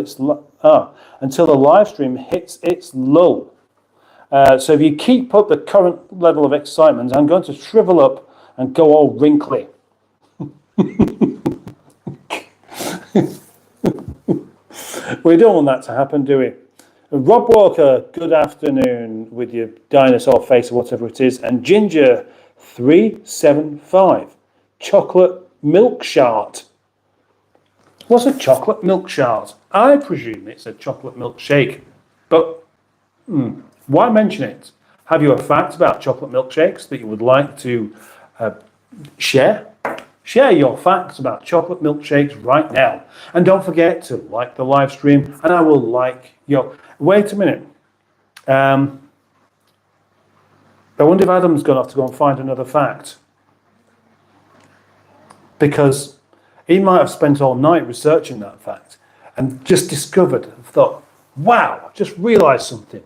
until the live stream hits its lull. So if you keep up the current level of excitement, I'm going to shrivel up and go all wrinkly. We don't want that to happen, do we? Rob Walker, good afternoon with your dinosaur face or whatever it is. And Ginger 375, chocolate milk shart. What's a chocolate milk shart? I presume it's a chocolate milkshake. But why mention it? Have you a fact about chocolate milkshakes that you would like to share? Share your facts about chocolate milkshakes right now. And don't forget to like the live stream, and I will like your... Wait a minute. I wonder if Adam's going to have to go and find another fact. Because he might have spent all night researching that fact and just thought, wow, just realised something.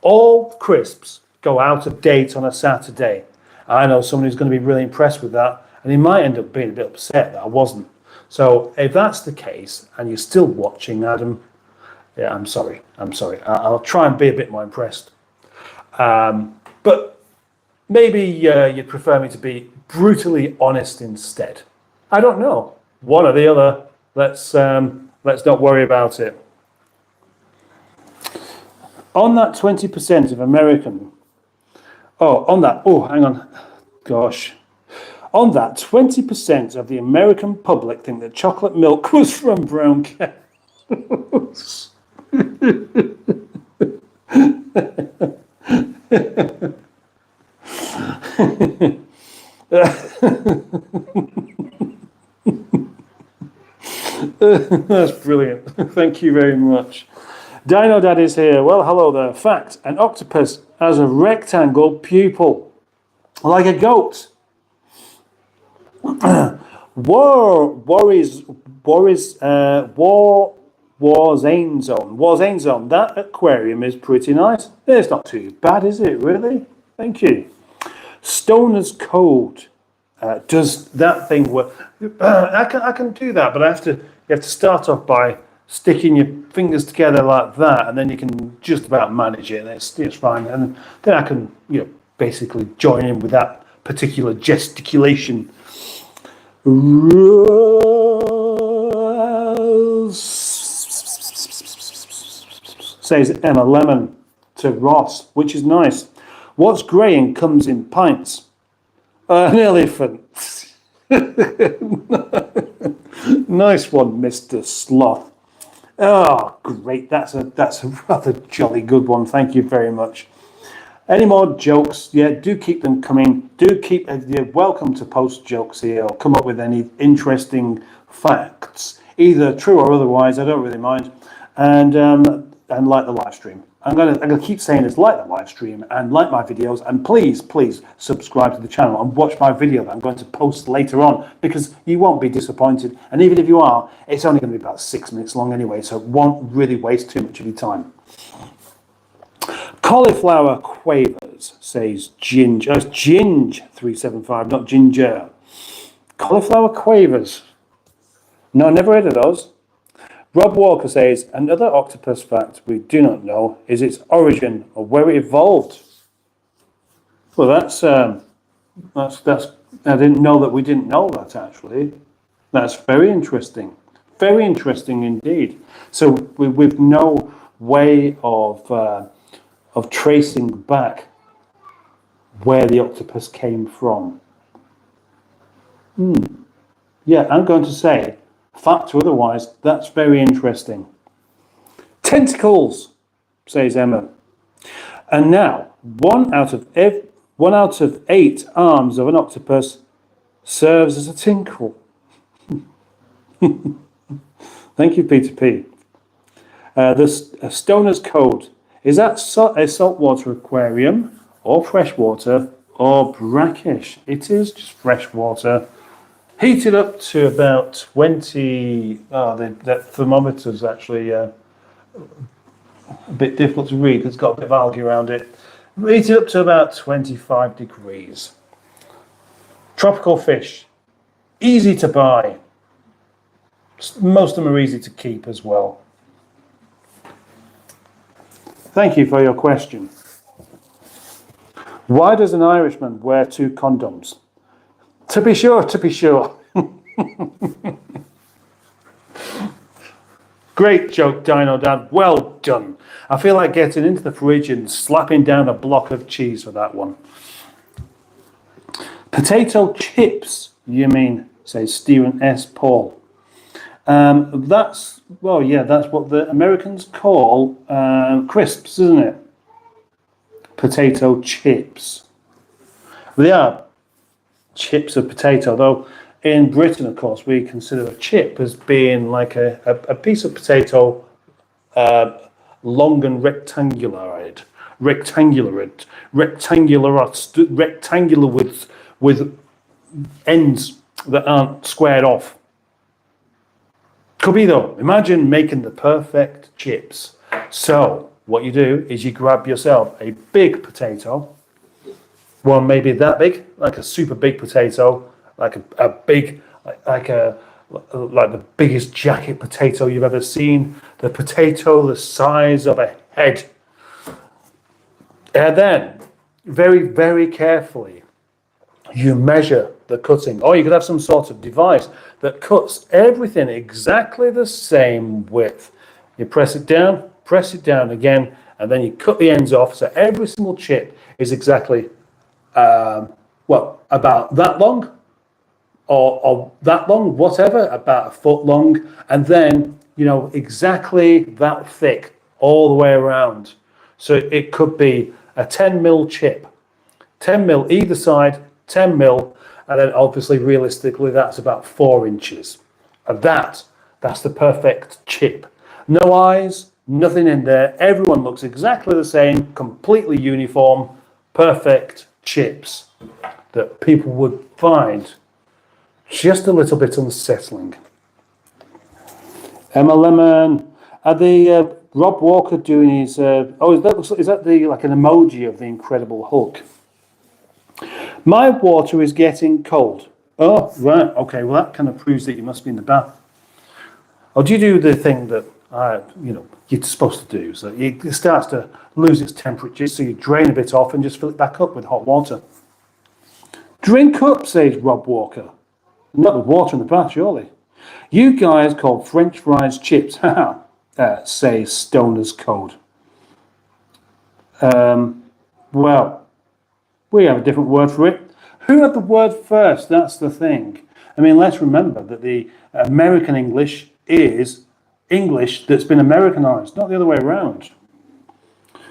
All crisps go out of date on a Saturday. I know someone who's going to be really impressed with that, and he might end up being a bit upset that I wasn't. So if that's the case, and you're still watching, Adam, yeah, I'm sorry. I'll try and be a bit more impressed. But maybe you'd prefer me to be brutally honest instead. I don't know. One or the other. Let's not worry about it. On that 20% of American... hang on. Gosh. On that, 20% of the American public think that chocolate milk was from brown cows. That's brilliant. Thank you very much. Dino Dad is here. Well, hello there. Fact, an octopus has a rectangle pupil, like a goat. Warzane Zone. That aquarium is pretty nice. It's not too bad, is it, really? Thank you. Stoner's Code. Does that thing work? I can do that, but you have to start off by sticking your fingers together like that, and then you can just about manage it, and it's fine. And then I can, basically join in with that particular gesticulation. Says Emma Lemon to Ross, which is nice. What's grey and comes in pints? An elephant. Nice one, Mr. Sloth. Oh, great. That's a rather jolly good one. Thank you very much. Any more jokes? Yeah, do keep them coming. You're welcome to post jokes here or come up with any interesting facts, either true or otherwise. I don't really mind. And like the live stream. I'm gonna keep saying this: like the live stream and like my videos, and please subscribe to the channel and watch my video that I'm going to post later on, because you won't be disappointed. And even if you are, it's only going to be about 6 minutes long anyway, so it won't really waste too much of your time. Cauliflower quavers, says Ginger. It's Ginge375, not Ginger. Cauliflower quavers. No, never heard of those. Rob Walker says, another octopus fact we do not know is its origin or where it evolved. Well, that's I didn't know that we didn't know that, actually. That's very interesting. Very interesting indeed. So we've no way of tracing back where the octopus came from. Yeah, I'm going to say, fact or otherwise, that's very interesting. Tentacles, says Emma. And now, one out of 8 arms of an octopus serves as a tinkle. Thank you, Peter P. The Stoner's Code. Is that a saltwater aquarium, or freshwater, or brackish? It is just freshwater. Heated up to about 20... the thermometer's actually a bit difficult to read because it's got a bit of algae around it. Heated up to about 25 degrees. Tropical fish. Easy to buy. Most of them are easy to keep as well. Thank you for your question. Why does an Irishman wear 2 condoms? To be sure, to be sure. Great joke, Dino Dad. Well done. I feel like getting into the fridge and slapping down a block of cheese for that one. Potato chips, you mean, says Stephen S. Paul. That's what the Americans call crisps, isn't it? Potato chips. They are chips of potato, though in Britain, of course, we consider a chip as being like a piece of potato, long and rectangular with ends that aren't squared off. Could be though. Imagine making the perfect chips. So what you do is you grab yourself a big potato, one maybe that big, like a super big potato, like the biggest jacket potato you've ever seen. The potato the size of a head. And then, very, very carefully, you measure the cutting. Or you could have some sort of device that cuts everything exactly the same width. You press it down again, and then you cut the ends off. So every single chip is exactly, about that long, or that long, whatever, about a foot long, and then, exactly that thick all the way around. So it could be a 10mm chip, 10mm either side, 10mm, and then obviously realistically that's about 4 inches. And that's the perfect chip. No eyes, nothing in there. Everyone looks exactly the same, completely uniform, perfect chips that people would find just a little bit unsettling. Emma Lemon, are the Rob Walker doing his? Is that the like an emoji of the Incredible Hulk? My water is getting cold. Oh, right, okay. Well, that kind of proves that you must be in the bath. Or do you do the thing that you're supposed to do? So it starts to lose its temperature, so you drain a bit off and just fill it back up with hot water. Drink up, says Rob Walker. Not the water in the bath, surely. You guys call French fries chips, haha, says Stoner's Code. Well, we have a different word for it. Who had the word first? That's the thing. I mean, let's remember that the American English is English that's been Americanized, not the other way around.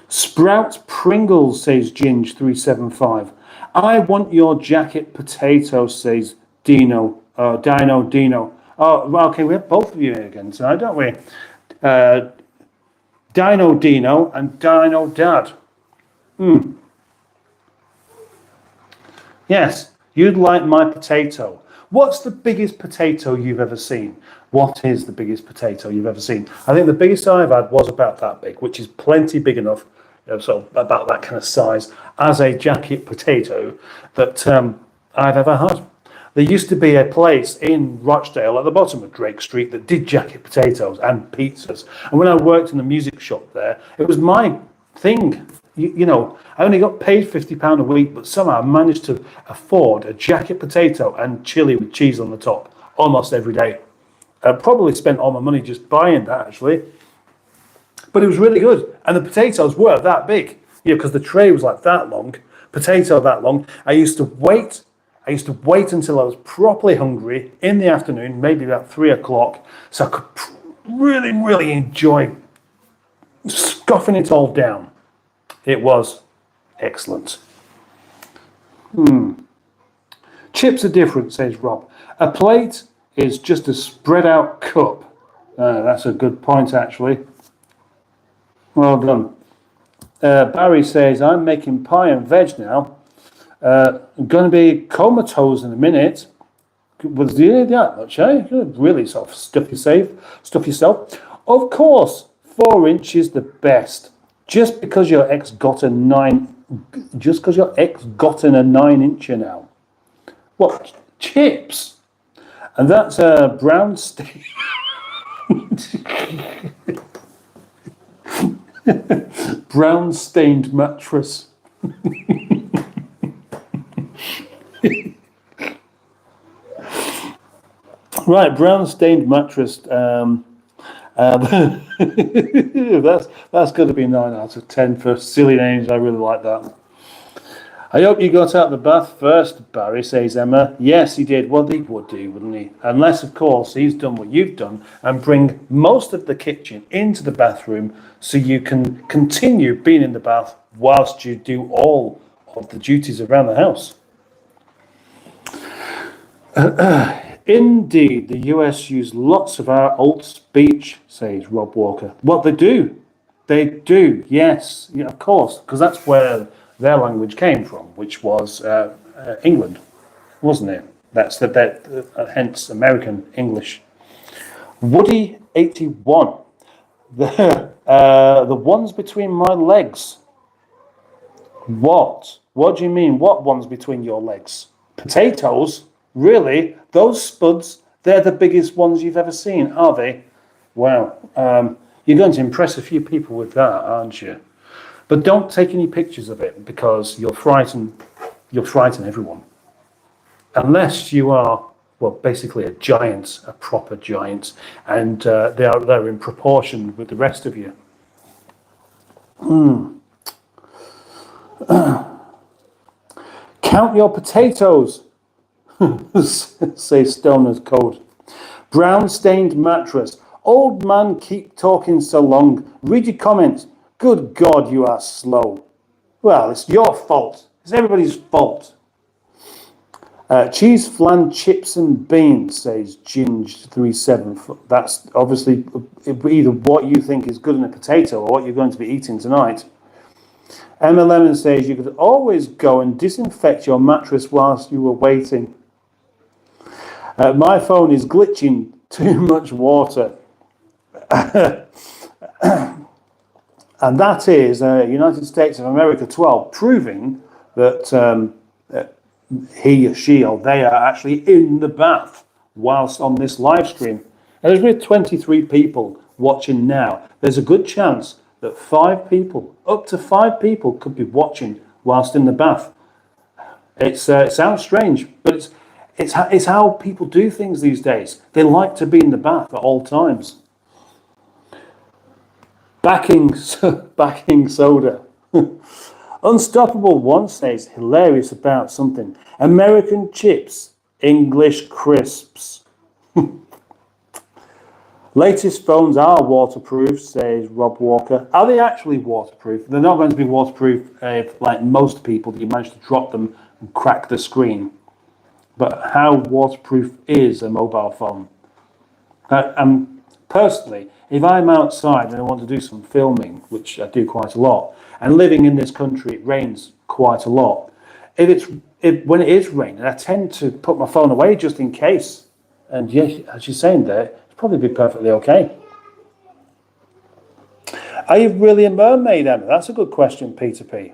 Sprouts Pringles, says Ginge375. I want your jacket potato, says Dino. Dino. Oh, well, okay, we have both of you here again tonight, don't we? Dino and Dino Dad. Yes, you'd like my potato. What's the biggest potato you've ever seen? What is the biggest potato you've ever seen? I think the biggest I've had was about that big, which is plenty big enough, sort of about that kind of size, as a jacket potato that I've ever had. There used to be a place in Rochdale at the bottom of Drake Street that did jacket potatoes and pizzas. And when I worked in the music shop there, it was my thing. I only got paid £50 a week, but somehow I managed to afford a jacket potato and chili with cheese on the top almost every day. I probably spent all my money just buying that, actually. But it was really good. And the potatoes were that big, because the tray was like that long, potato that long. I used to wait until I was properly hungry in the afternoon, maybe about 3 o'clock, so I could really, really enjoy scoffing it all down. It was excellent. Chips are different, says Rob. A plate is just a spread out cup. That's a good point, actually. Well done. Barry says, I'm making pie and veg now. I'm going to be comatose in a minute. Was you that much, eh? Really sort of stuff yourself. Of course, 4 inches the best. Just because your ex got in a 9-incher now. What? Chips? And that's a brown steak. Brown stained mattress. Right, brown stained mattress. That's going to be 9 out of 10 for silly names. I really like that. I hope you got out of the bath first, Barry, says Emma. Yes, he did. Well, he would do, wouldn't he? Unless, of course, he's done what you've done and bring most of the kitchen into the bathroom so you can continue being in the bath whilst you do all of the duties around the house. Indeed, the US use lots of our old speech, says Rob Walker. What they do? They do, yes, yeah, of course, because that's where their language came from, which was England, wasn't it? That's hence American English. Woody 81. The ones between my legs. What? What do you mean? What ones between your legs? Potatoes? Really? Those spuds? They're the biggest ones you've ever seen, are they? Wow. You're going to impress a few people with that, aren't you? But don't take any pictures of it because you'll frighten everyone. Unless you are, well, basically a giant, a proper giant, and they're in proportion with the rest of you. Count your potatoes, says Stoner's Code. Brown stained mattress. Old man, keep talking so long. Read your comments. Good God, you are slow. Well, it's your fault. It's everybody's fault. Cheese, flan, chips and beans, says Ginge37. That's obviously either what you think is good in a potato or what you're going to be eating tonight. Emma Lemon says you could always go and disinfect your mattress whilst you were waiting. My phone is glitching. Too much water. And that is United States of America 12, proving that he, she, or they are actually in the bath whilst on this live stream. And there's with 23 people watching now. There's a good chance that 5 people, up to 5 people, could be watching whilst in the bath. It sounds strange, but it's how people do things these days. They like to be in the bath at all times. Backing soda. Unstoppable One says hilarious about something. American chips, English crisps. Latest phones are waterproof, says Rob Walker. Are they actually waterproof? They're not going to be waterproof like most people. You manage to drop them and crack the screen. But how waterproof is a mobile phone? Personally, if I'm outside and I want to do some filming, which I do quite a lot, and living in this country, it rains quite a lot. When it is raining, I tend to put my phone away just in case. And yeah, as you're saying there, it's probably be perfectly okay. Are you really a mermaid, Emma? That's a good question, Peter P.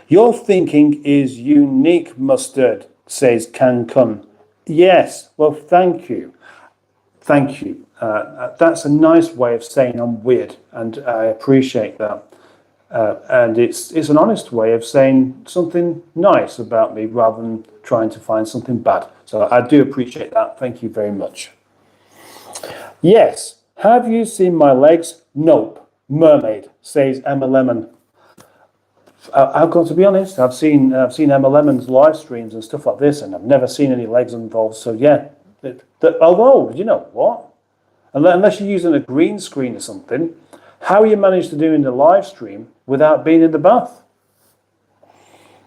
Your thinking is unique, Mustard, says Cancun. Yes, well, thank you. Thank you. That's a nice way of saying I'm weird, and I appreciate that. And it's an honest way of saying something nice about me rather than trying to find something bad. So I do appreciate that. Thank you very much. Yes. Have you seen my legs? Nope. Mermaid, says Emma Lemon. I've got to be honest. I've seen Emma Lemon's live streams and stuff like this, and I've never seen any legs involved. So yeah. Although, you know what? Unless you're using a green screen or something, how you manage to do in the live stream without being in the bath?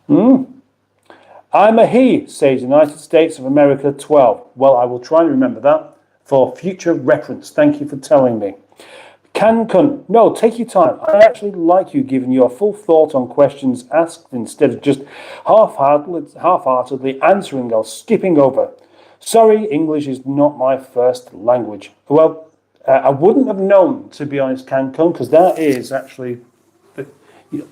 I'm a he, says United States of America 12. Well, I will try and remember that for future reference. Thank you for telling me. Cancun. No, take your time. I actually like you giving your full thought on questions asked instead of just half-heartedly answering or skipping over. Sorry, English is not my first language. Well, I wouldn't have known, to be honest, Cancun, because that is actually,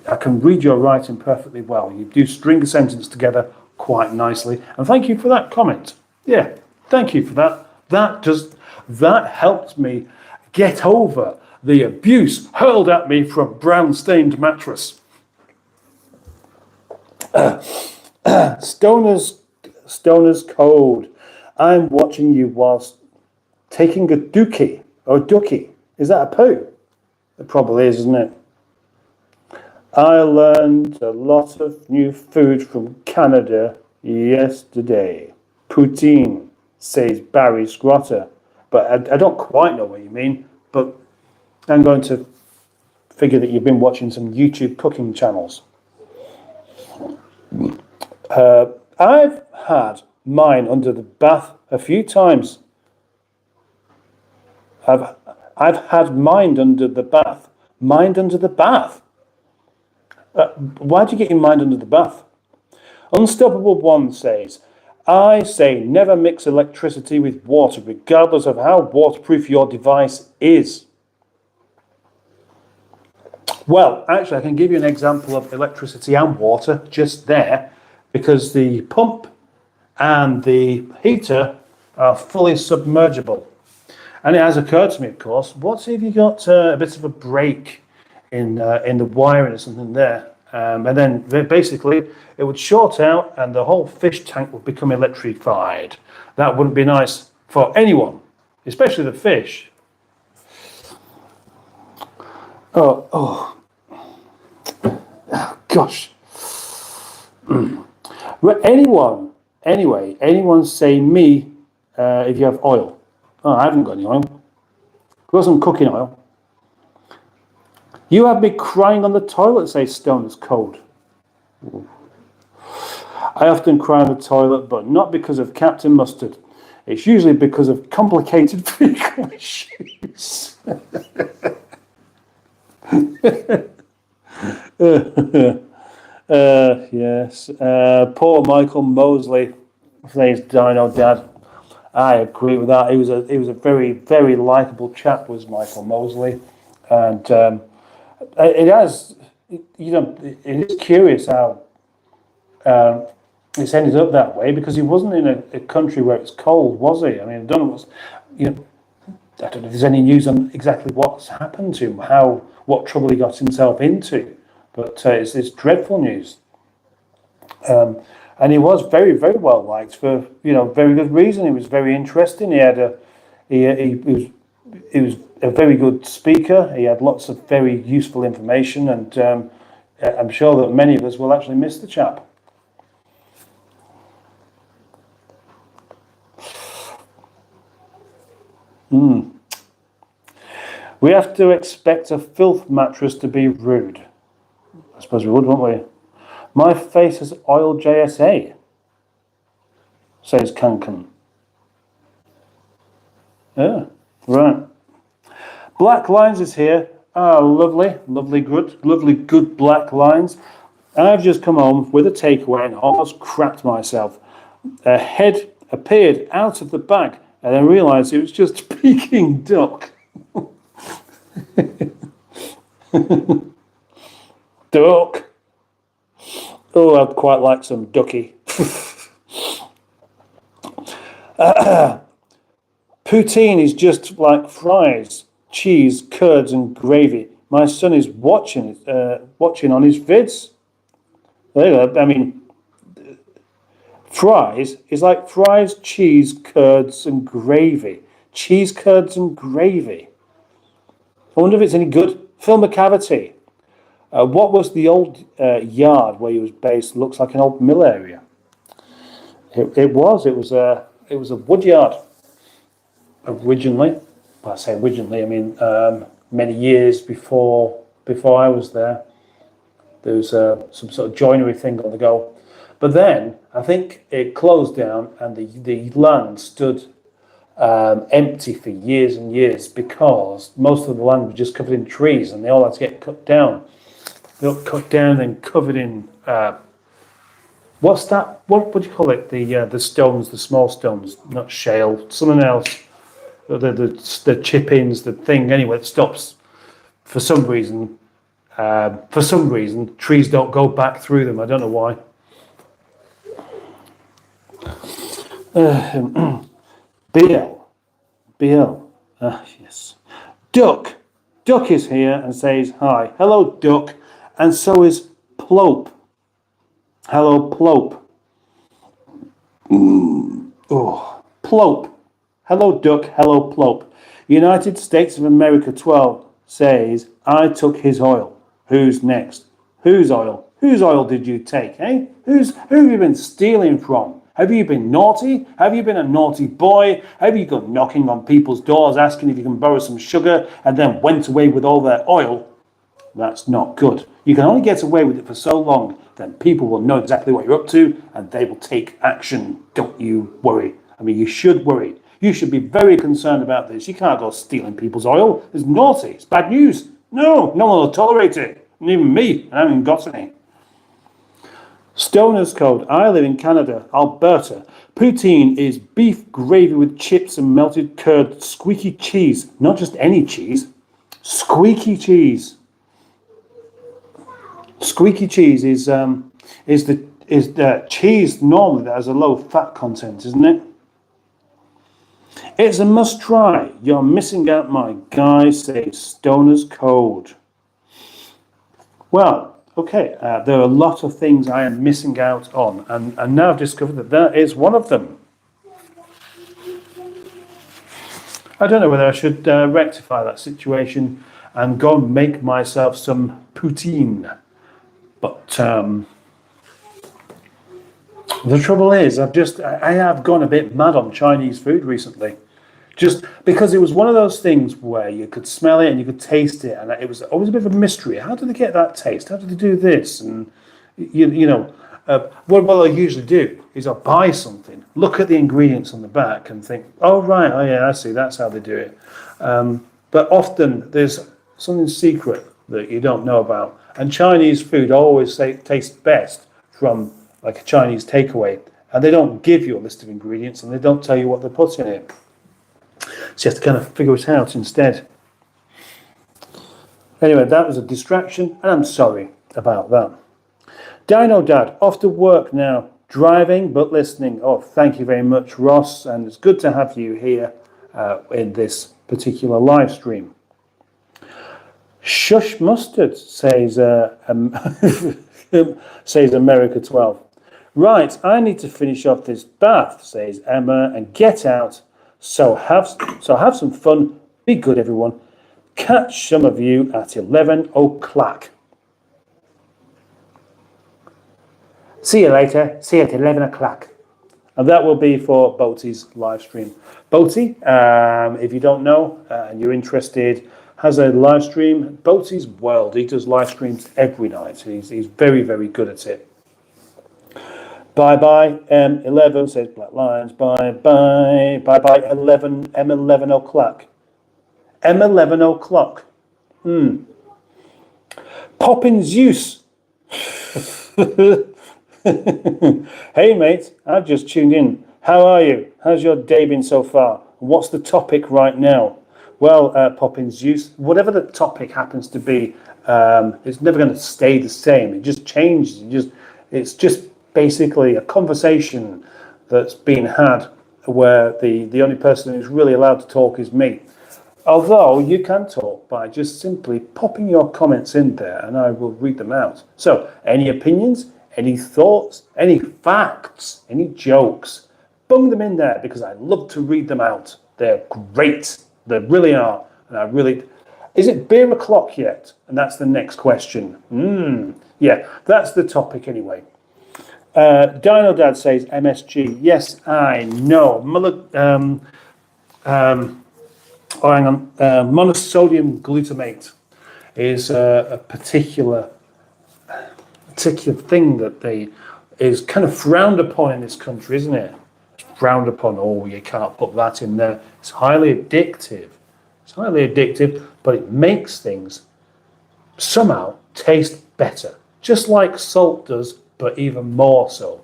I can read your writing perfectly well. You do string a sentence together quite nicely. And thank you for that comment. Yeah, thank you for that. That helped me get over the abuse hurled at me from brown-stained mattress. Stoner's Code. I'm watching you whilst taking a dookie or ducky. Is that a poo? It probably is, isn't it? I learned a lot of new food from Canada yesterday. Poutine, says Barry Scrotter. But I don't quite know what you mean, but I'm going to figure that you've been watching some YouTube cooking channels. I've had mine under the bath a few times. I've had mine under the bath. Mind under the bath? Why do you get your mind under the bath? Unstoppable One says, I say never mix electricity with water, regardless of how waterproof your device is. Well, actually, I can give you an example of electricity and water just there, because the pump and the heater are fully submergible. And it has occurred to me, of course, what if you got a bit of a break in the wiring or something there? And then basically it would short out and the whole fish tank would become electrified. That wouldn't be nice for anyone, especially the fish. Oh gosh. Anyone say me if you have oil? Oh, I haven't got any oil. Got some cooking oil. You have me crying on the toilet, says Stoner's Code. Ooh. I often cry on the toilet, but not because of Captain Mustard. It's usually because of complicated fecal issues. Yes. Poor Michael Mosley says Dino Dad. I agree with that. He was a very, very likable chap, was Michael Mosley, and it is curious how it's ended up that way, because he wasn't in a country where it's cold, was he? I mean, I don't know I don't know if there's any news on exactly what's happened to him, what trouble he got himself into, but it's dreadful news. And he was very, very well liked for very good reason. He was very interesting. He was a very good speaker. He had lots of very useful information, and I'm sure that many of us will actually miss the chap. We have to expect a filth mattress to be rude. I suppose we would, wouldn't we? My face has oil JSA, says Kankan. Yeah, right. Black Lines is here. Ah, lovely good black lines. I've just come home with a takeaway and almost crapped myself. A head appeared out of the bag and I realised it was just a Peking duck. Duck. Oh, I'd quite like some ducky. Poutine is just like fries, cheese, curds, and gravy. My son is watching on his vids. There you go. I mean, fries is like fries, cheese, curds, and gravy. Cheese, curds, and gravy. I wonder if it's any good. Phil McCavity. What was the old yard where he was based? Looks like an old mill area. It was a wood yard originally. Well, I say originally, I mean many years before I was there. There was some sort of joinery thing on the go, but then I think it closed down and the land stood empty for years and years because most of the land was just covered in trees and they all had to get cut down. They got cut down and covered in what's that? What do you call it? The stones, the small stones, not shale, something else. The chip-ins, the thing anyway. It stops for some reason. Trees don't go back through them. I don't know why. BL, Bill. Yes. Duck. Duck is here and says hi. Hello, Duck. And so is Plope. Hello, Plope. Oh, Plope. Hello, Duck. Hello, Plope. United States of America 12 says, I took his oil. Who's next? Whose oil? Whose oil did you take, eh? Who have you been stealing from? Have you been naughty? Have you been a naughty boy? Have you gone knocking on people's doors asking if you can borrow some sugar and then went away with all their oil? That's not good. You can only get away with it for so long, then people will know exactly what you're up to and they will take action. Don't you worry. I mean, you should worry. You should be very concerned about this. You can't go stealing people's oil. It's naughty. It's bad news. No one will tolerate it. And even me, I haven't got any. Stoner's Code. I live in Canada, Alberta. Poutine is beef gravy with chips and melted curd, squeaky cheese. Not just any cheese. Squeaky cheese. Squeaky cheese is the cheese normally that has a low fat content, isn't it? It's a must try. You're missing out, my guy, says Stoner's Code. Well, okay, there are a lot of things I am missing out on, and now I've discovered that is one of them. I don't know whether I should rectify that situation and go and make myself some poutine. But the trouble is, I have gone a bit mad on Chinese food recently. Just because it was one of those things where you could smell it and you could taste it, and it was always a bit of a mystery. How did they get that taste? How did they do this? And what I usually do is I buy something, look at the ingredients on the back, and think, oh right, oh yeah, I see, that's how they do it. But often there's something secret that you don't know about, and Chinese food always tastes best from like a Chinese takeaway, and they don't give you a list of ingredients and they don't tell you what they put in it. So you have to kind of figure it out instead. Anyway, that was a distraction, and I'm sorry about that. Dino Dad, off to work now, driving but listening. Oh, thank you very much, Ross, and it's good to have you here in this particular live stream. Shush Mustard, says says America 12. Right, I need to finish off this bath, says Emma, and get out. So have some fun. Be good, everyone. Catch some of you at 11 o'clock. See you later. See you at 11 o'clock. And that will be for Boaty's live stream. Boaty, if you don't know and you're interested, has a live stream. Boaty's World. He does live streams every night. He's very, very good at it. Bye-bye, M11, says Black Lions. Bye-bye, bye-bye, 11, M11 o'clock. M11 o'clock. Poppin Zeus. Hey, mate, I've just tuned in. How are you? How's your day been so far? What's the topic right now? Well, Poppin Zeus, whatever the topic happens to be, it's never going to stay the same. It just changes. It's just basically a conversation that's been had where the only person who's really allowed to talk is me. Although you can talk by just simply popping your comments in there and I will read them out. So any opinions, any thoughts, any facts, any jokes, bung them in there because I love to read them out. They're great. They really are. And is it beer o'clock yet? And that's the next question. Yeah, that's the topic anyway. Dino Dad says MSG. Yes, I know. Hang on. Monosodium glutamate is a particular thing that is kind of frowned upon in this country, isn't it? It's frowned upon. Oh, you can't put that in there. It's highly addictive. But it makes things somehow taste better, just like salt does, but even more so.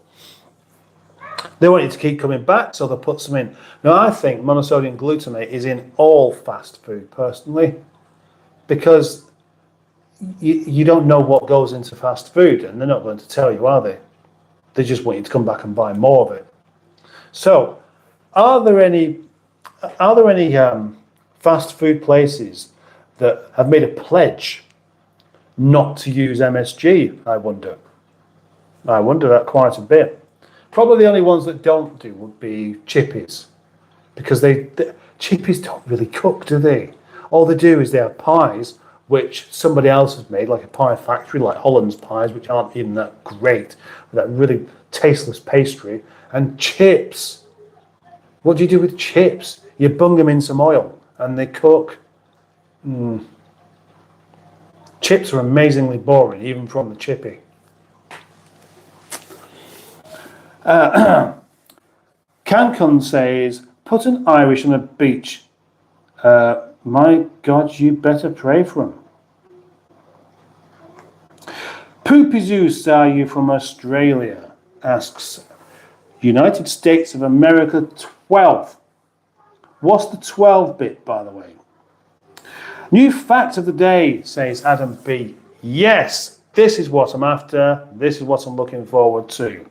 They want you to keep coming back, so they'll put some in. Now, I think monosodium glutamate is in all fast food, personally, because you don't know what goes into fast food, and they're not going to tell you, are they? They just want you to come back and buy more of it. So, are there any Are there any fast food places that have made a pledge not to use MSG? I wonder. I wonder that quite a bit. Probably the only ones that don't do would be Chippies, because Chippies don't really cook, do they? All they do is they have pies, which somebody else has made, like a pie factory, like Holland's pies, which aren't even that great, that really tasteless pastry, and chips. What do you do with chips? You bung them in some oil and they cook. Chips are amazingly boring, even from the chippy. Cancun says, put an Irish on a beach. My God, you better pray for him. Poopy Zeus, are you from Australia? Asks, United States of America 12. What's the 12 bit, by the way? New fact of the day, says Adam B. Yes, this is what I'm after. This is what I'm looking forward to.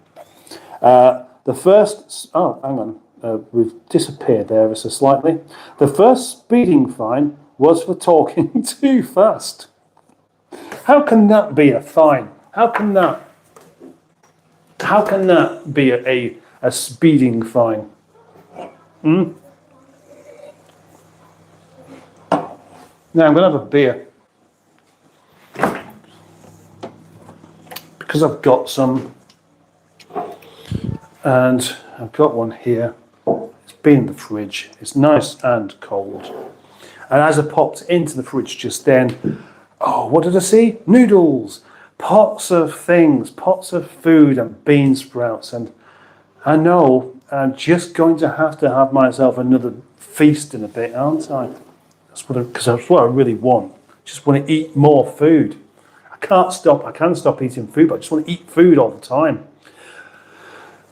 The first... Oh, hang on. We've disappeared there ever so slightly. The first speeding fine was for talking too fast. How can that be a fine? How can that be a speeding fine? Now I'm going to have a beer, because I've got some, and I've got one here. It's been in the fridge. It's nice and cold. And as I popped into the fridge just then, oh, what did I see? Noodles, pots of things, pots of food and bean sprouts. And I know I'm just going to have myself another feast in a bit, aren't I? Because that's what I really want. Just want to eat more food. I can't stop. I can stop eating food, but I just want to eat food all the time.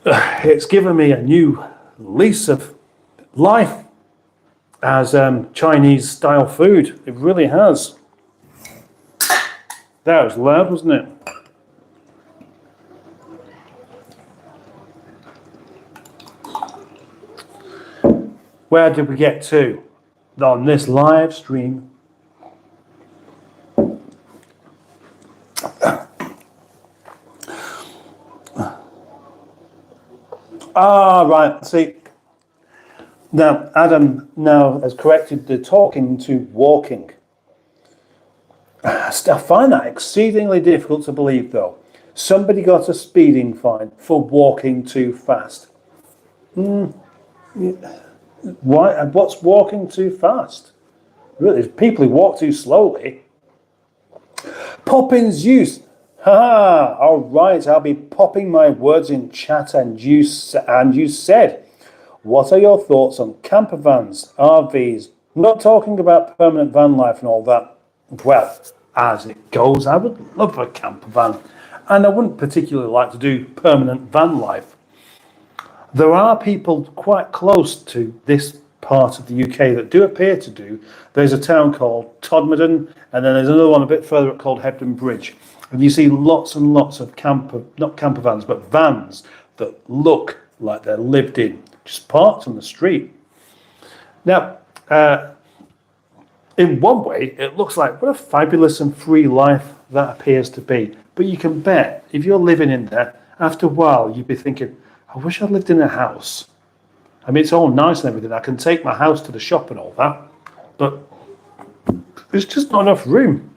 It's given me a new lease of life as Chinese style food. It really has. That was loud, wasn't it? Where did we get to on this live stream? Right. See, now Adam now has corrected the talking to walking. I find that exceedingly difficult to believe, though. Somebody got a speeding fine for walking too fast. Why? What's walking too fast? Really, people who walk too slowly. Poppins use. Ha! All right, I'll be popping my words in chat, and you said, what are your thoughts on camper vans, RVs? Not talking about permanent van life and all that. Well, as it goes, I would love a camper van, and I wouldn't particularly like to do permanent van life. There are people quite close to this part of the UK that do appear to do. There's a town called Todmorden, and then there's another one a bit further up called Hebden Bridge. And you see lots and lots of not camper vans, but vans that look like they're lived in, just parked on the street. Now, in one way, it looks like what a fabulous and free life that appears to be. But you can bet, if you're living in there, after a while, you'd be thinking, I wish I lived in a house. I mean, it's all nice and everything. I can take my house to the shop and all that, but there's just not enough room.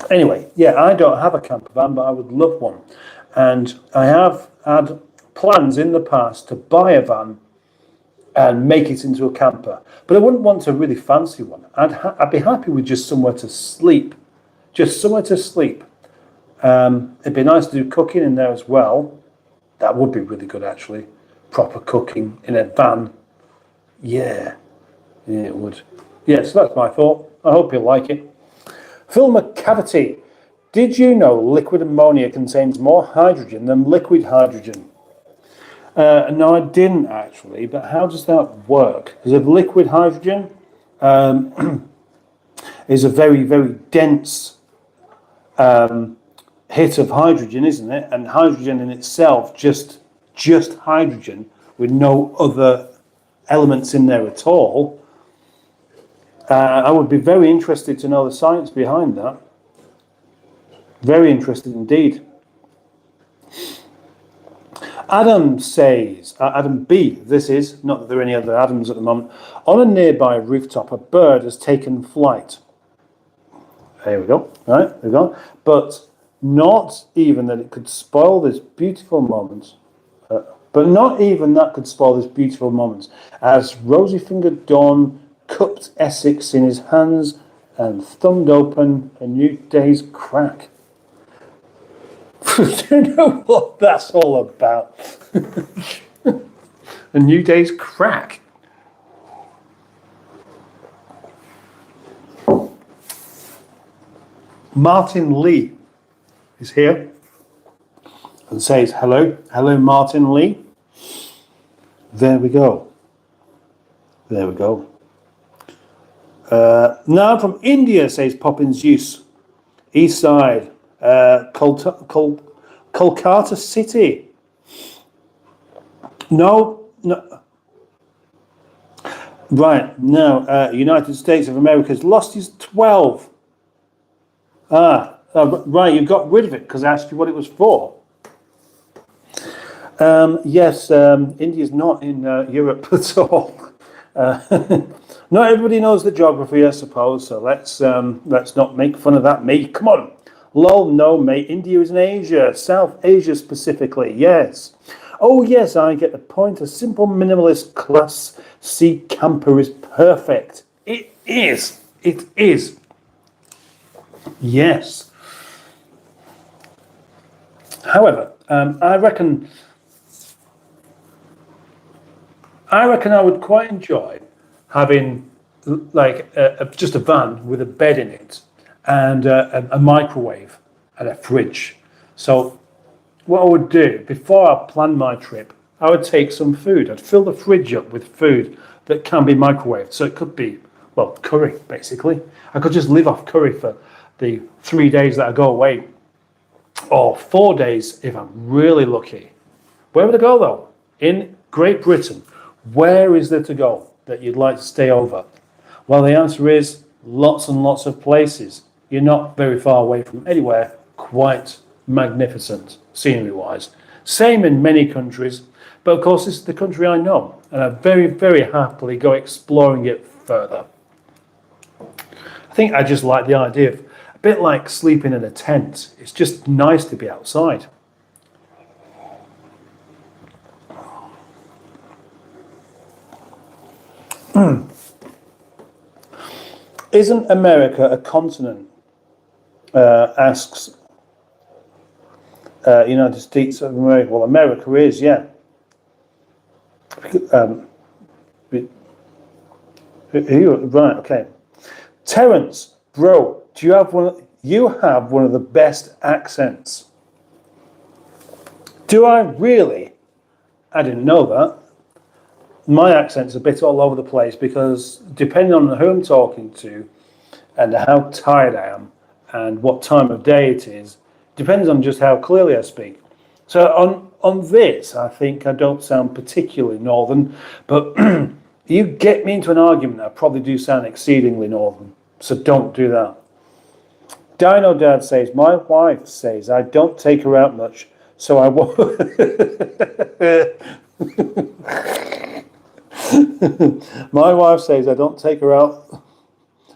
Anyway, yeah, I don't have a camper van, but I would love one. And I have had plans in the past to buy a van and make it into a camper. But I wouldn't want a really fancy one. I'd be happy with just somewhere to sleep. Just somewhere to sleep. It'd be nice to do cooking in there as well. That would be really good, actually. Proper cooking in a van. Yeah, it would. Yeah, so that's my thought. I hope you'll like it. Phil McCavity, did you know liquid ammonia contains more hydrogen than liquid hydrogen? No, I didn't actually, but how does that work? Because if liquid hydrogen is a very, very dense hit of hydrogen, isn't it? And hydrogen in itself, just hydrogen, with no other elements in there at all. I would be very interested to know the science behind that. Very interested indeed. Adam says, Adam B, this is, not that there are any other Adams at the moment, on a nearby rooftop, a bird has taken flight. There we go, right, there we go. But not even that it could spoil this beautiful moment. But not even that could spoil this beautiful moment, as rosy-fingered Dawn cupped Essex in his hands and thumbed open a new day's crack. Do you know what that's all about? A new day's crack. Martin Lee is here and says, hello, Martin Lee. There we go. There we go. Now from India, says Poppins Use. East Side, Kolkata City. No. Right, now, United States of America has lost his 12. Right, you got rid of it because I asked you what it was for. Yes, India's not in Europe at all. Not everybody knows the geography, I suppose, so let's not make fun of that, mate. Come on. Lol, no, mate. India is in Asia, South Asia specifically, yes. Oh, yes, I get the point. A simple minimalist Class C camper is perfect. It is. It is. Yes. However, I reckon I would quite enjoy having like just a van with a bed in it and a microwave and a fridge. So what I would do before I planned my trip, I would take some food. I'd fill the fridge up with food that can be microwaved. So it could be, well, curry, basically. I could just live off curry for the 3 days that I go away, or 4 days if I'm really lucky. Where would I go, though? In Great Britain, where is there to go that you'd like to stay over? Well, the answer is lots and lots of places. You're not very far away from anywhere quite magnificent, scenery-wise. Same in many countries, but of course this is the country I know, and I very, very happily go exploring it further. I think I just like the idea of a bit like sleeping in a tent. It's just nice to be outside. Isn't America a continent? Asks United States of America. Well, America is, yeah. Right, okay. Terence, bro, do you have one? You have one of the best accents. Do I really? I didn't know that. My accent's a bit all over the place because depending on who I'm talking to and how tired I am and what time of day it is, depends on just how clearly I speak. So on this, I think I don't sound particularly northern, but you get me into an argument, I probably do sound exceedingly northern. So don't do that. Dino Dad says, my wife says I don't take her out much, so I won't. My wife says I don't take her out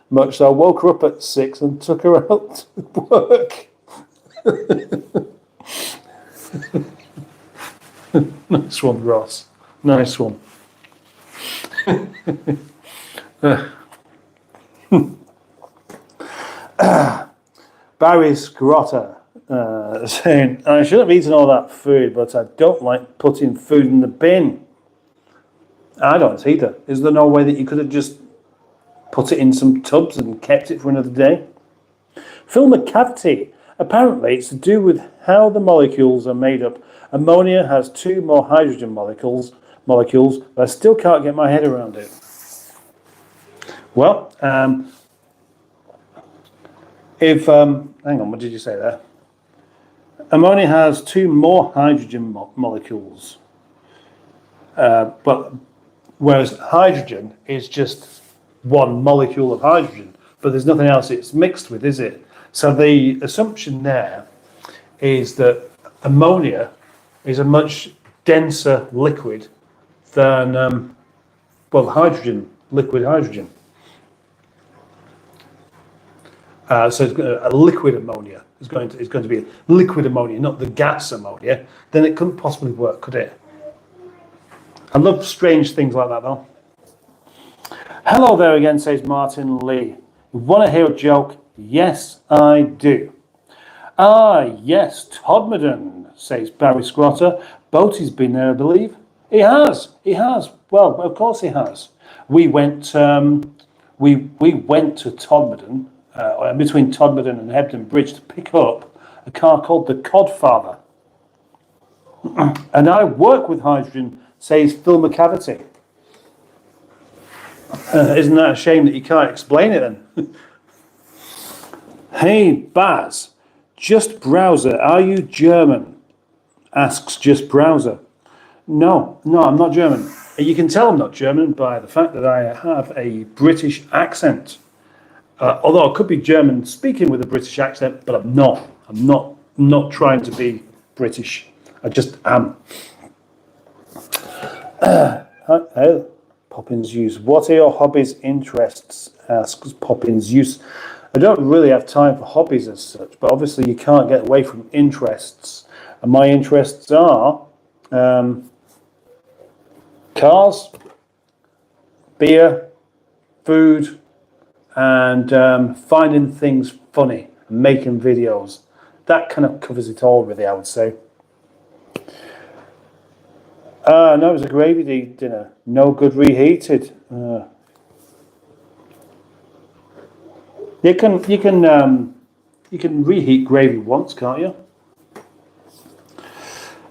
much, so I woke her up at 6 and took her out to work. Nice one, Ross. Nice one. Barry Scrotter saying, I should have eaten all that food, but I don't like putting food in the bin. I don't either. Is there no way that you could have just put it in some tubs and kept it for another day? Phil McCavity. Apparently, it's to do with how the molecules are made up. Ammonia has 2 more hydrogen molecules, but I still can't get my head around it. Well, hang on, what did you say there? Ammonia has 2 more hydrogen molecules. But whereas hydrogen is just one molecule of hydrogen, but there's nothing else it's mixed with, is it? So the assumption there is that ammonia is a much denser liquid than, well, hydrogen, liquid hydrogen. So it's a liquid ammonia is going to be liquid ammonia, not the gas ammonia. Then it couldn't possibly work, could it? I love strange things like that, though. Hello there again, says Martin Lee. You want to hear a joke? Yes, I do. Ah, yes, Todmorden, says Barry Scrotter. Boaty's been there, I believe. He has. Well, of course he has. We went. We went to Todmorden, between Todmorden and Hebden Bridge, to pick up a car called the Codfather. And I work with hydrogen, says Phil McCavity. Isn't that a shame that you can't explain it then? Hey, Baz, Just Browser, are you German? Asks Just Browser. No, I'm not German. You can tell I'm not German by the fact that I have a British accent. Although I could be German speaking with a British accent, but I'm not. I'm not trying to be British. I just am. Poppins Use. What are your hobbies, interests? Asks Poppins Use. I don't really have time for hobbies as such, but obviously you can't get away from interests. And my interests are cars, beer, food, and finding things funny and making videos. That kind of covers it all, really, I would say. No, it was a gravy dinner. No good reheated. You can reheat gravy once, can't you?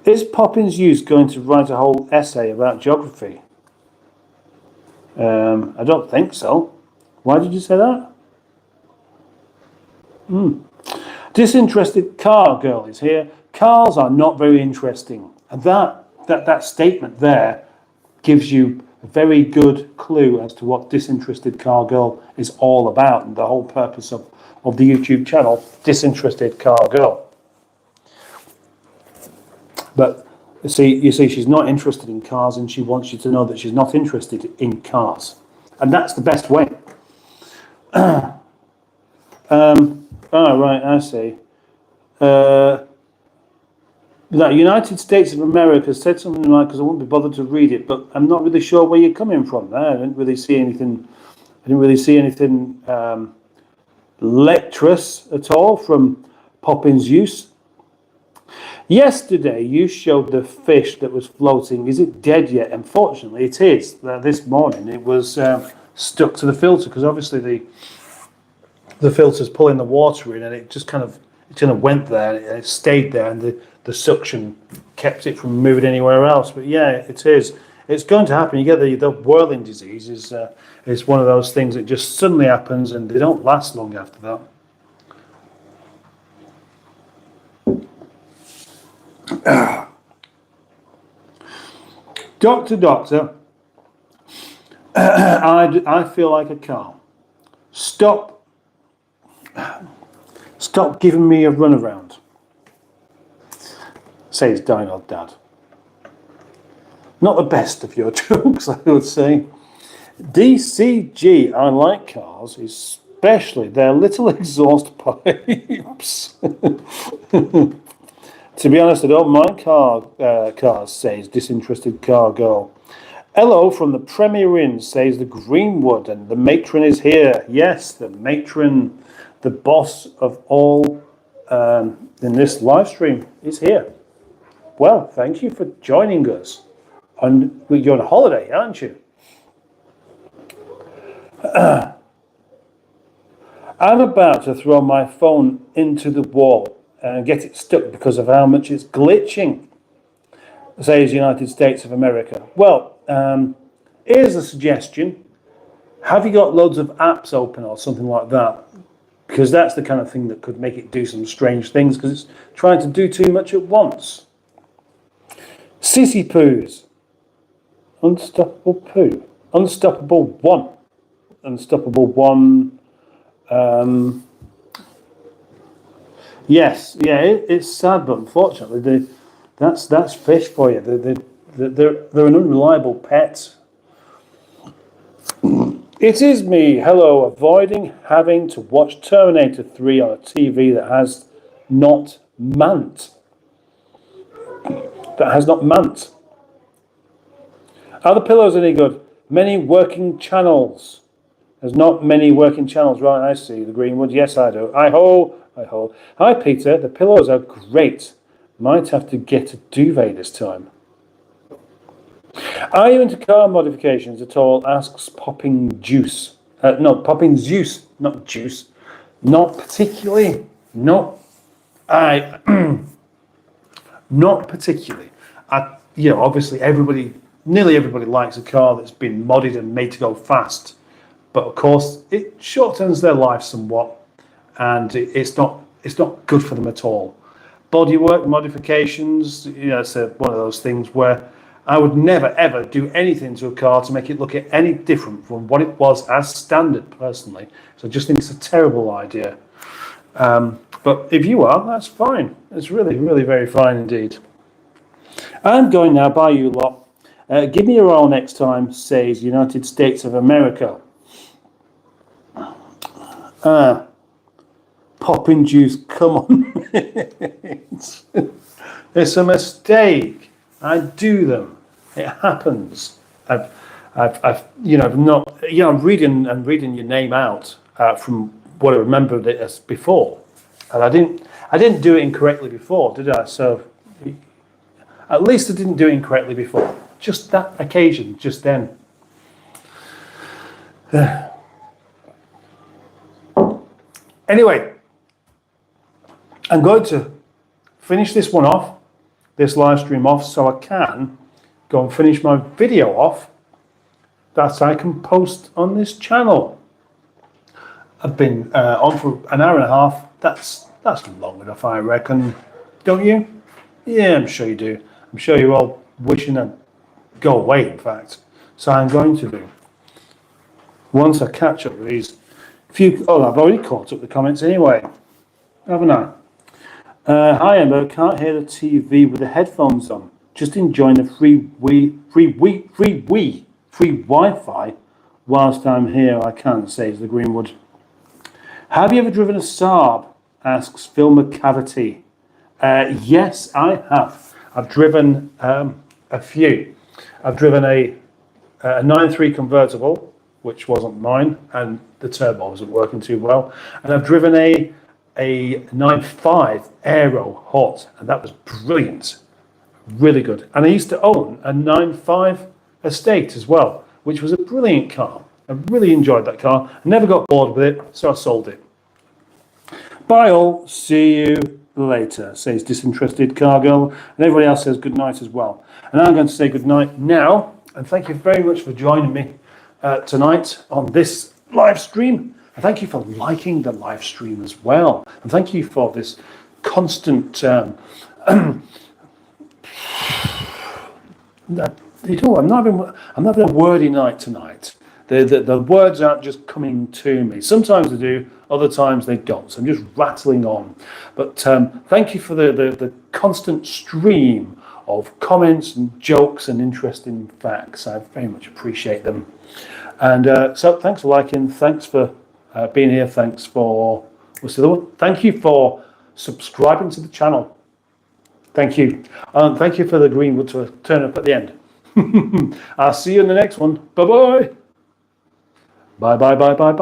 Is Poppins Use going to write a whole essay about geography? I don't think so. Why did you say that? Disinterested car girl is here. Cars are not very interesting. And that statement there gives you a very good clue as to what Disinterested Car Girl is all about and the whole purpose of the YouTube channel, Disinterested Car Girl. But you see, she's not interested in cars, and she wants you to know that she's not interested in cars, and that's the best way. Right, I see. The United States of America said something like, because I wouldn't be bothered to read it, but I'm not really sure where you're coming from there. I didn't really see anything lecturous at all from Poppins Use. Yesterday, you showed the fish that was floating. Is it dead yet? Unfortunately, it is. This morning, it was stuck to the filter, because obviously the filter's pulling the water in, and it just kind of went there, and it stayed there, and the suction kept it from moving anywhere else. But yeah, it is. It's going to happen. You get the whirling disease is one of those things that just suddenly happens, and they don't last long after that. Doctor, I feel like a car. Stop giving me a runaround, says Dino Dad. Not the best of your jokes, I would say. DCG, I like cars, especially their little exhaust pipes. To be honest, I don't mind cars, says Disinterested Car Girl. Hello from the Premier Inn, says the Greenwood, and the matron is here. Yes, the matron, the boss of all in this live stream, is here. Well, thank you for joining us. You're on holiday, aren't you? I'm about to throw my phone into the wall and get it stuck because of how much it's glitching, says United States of America. Well, here's a suggestion. Have you got loads of apps open or something like that? Because that's the kind of thing that could make it do some strange things, because it's trying to do too much at once. Sissy poos. Unstoppable poo. Unstoppable one. Unstoppable one. Yes, yeah, it's sad, but unfortunately, that's fish for you. They're an unreliable pet. It is me. Hello, avoiding having to watch Terminator 3 on a TV that has not mant. That has not mant. Are the pillows any good? Many working channels. There's not many working channels. Right, I see. The Greenwood. Yes, I do. I ho. Hi, Peter. The pillows are great. Might have to get a duvet this time. Are you into car modifications at all? Asks Popping Juice. No, Popping Zeus, not Juice. Not particularly. No. Not particularly. Obviously nearly everybody likes a car that's been modded and made to go fast. But of course, it shortens their life somewhat, and it's not good for them at all. Bodywork modifications, it's one of those things where I would never ever do anything to a car to make it look any different from what it was as standard, personally. So I just think it's a terrible idea. But if you are, that's fine. It's really, really very fine indeed. I'm going now by you lot. Give me a roll next time, says United States of America. Popping Juice, come on. It's a mistake. I do them. It happens. I'm reading your name out from what I remembered it as before, and I didn't do it incorrectly before, did I? So at least I didn't do it incorrectly before. Just that occasion, just then. Anyway, I'm going to finish this one off, this live stream off, so I can go and finish my video off that I can post on this channel. I've been on for an hour and a half. That's long enough, I reckon. Don't you? Yeah, I'm sure you do. I'm sure you're all wishing to go away, in fact. So I'm going to do. Once I catch up with these I've already caught up the comments anyway, haven't I? Hi Emma, can't hear the TV with the headphones on. Just enjoying the free Wi-Fi whilst I'm here. I can't, says the Greenwood. Have you ever driven a Saab? Asks Phil McCavity. Yes, I have. I've driven a few. I've driven a 9.3 convertible, which wasn't mine, and the turbo wasn't working too well. And I've driven a 9.5 Aero Hot, and that was brilliant, really good. And I used to own a 9.5 Estate as well, which was a brilliant car. I really enjoyed that car. I never got bored with it, so I sold it. Bye all, see you later, says Disinterested Car Girl, and everybody else says good night as well. And I'm going to say good night now, and thank you very much for joining me tonight on this live stream. And thank you for liking the live stream as well. And thank you for this constant I'm not having a wordy night tonight. The words aren't just coming to me. Sometimes they do, other times they don't. So I'm just rattling on. But thank you for the constant stream of comments and jokes and interesting facts. I very much appreciate them. And so thanks for liking. Thanks for being here. Thanks for what's the other one? Thank you for subscribing to the channel. Thank you. Thank you for the Greenwood to turn up at the end. I'll see you in the next one. Bye-bye. Bye.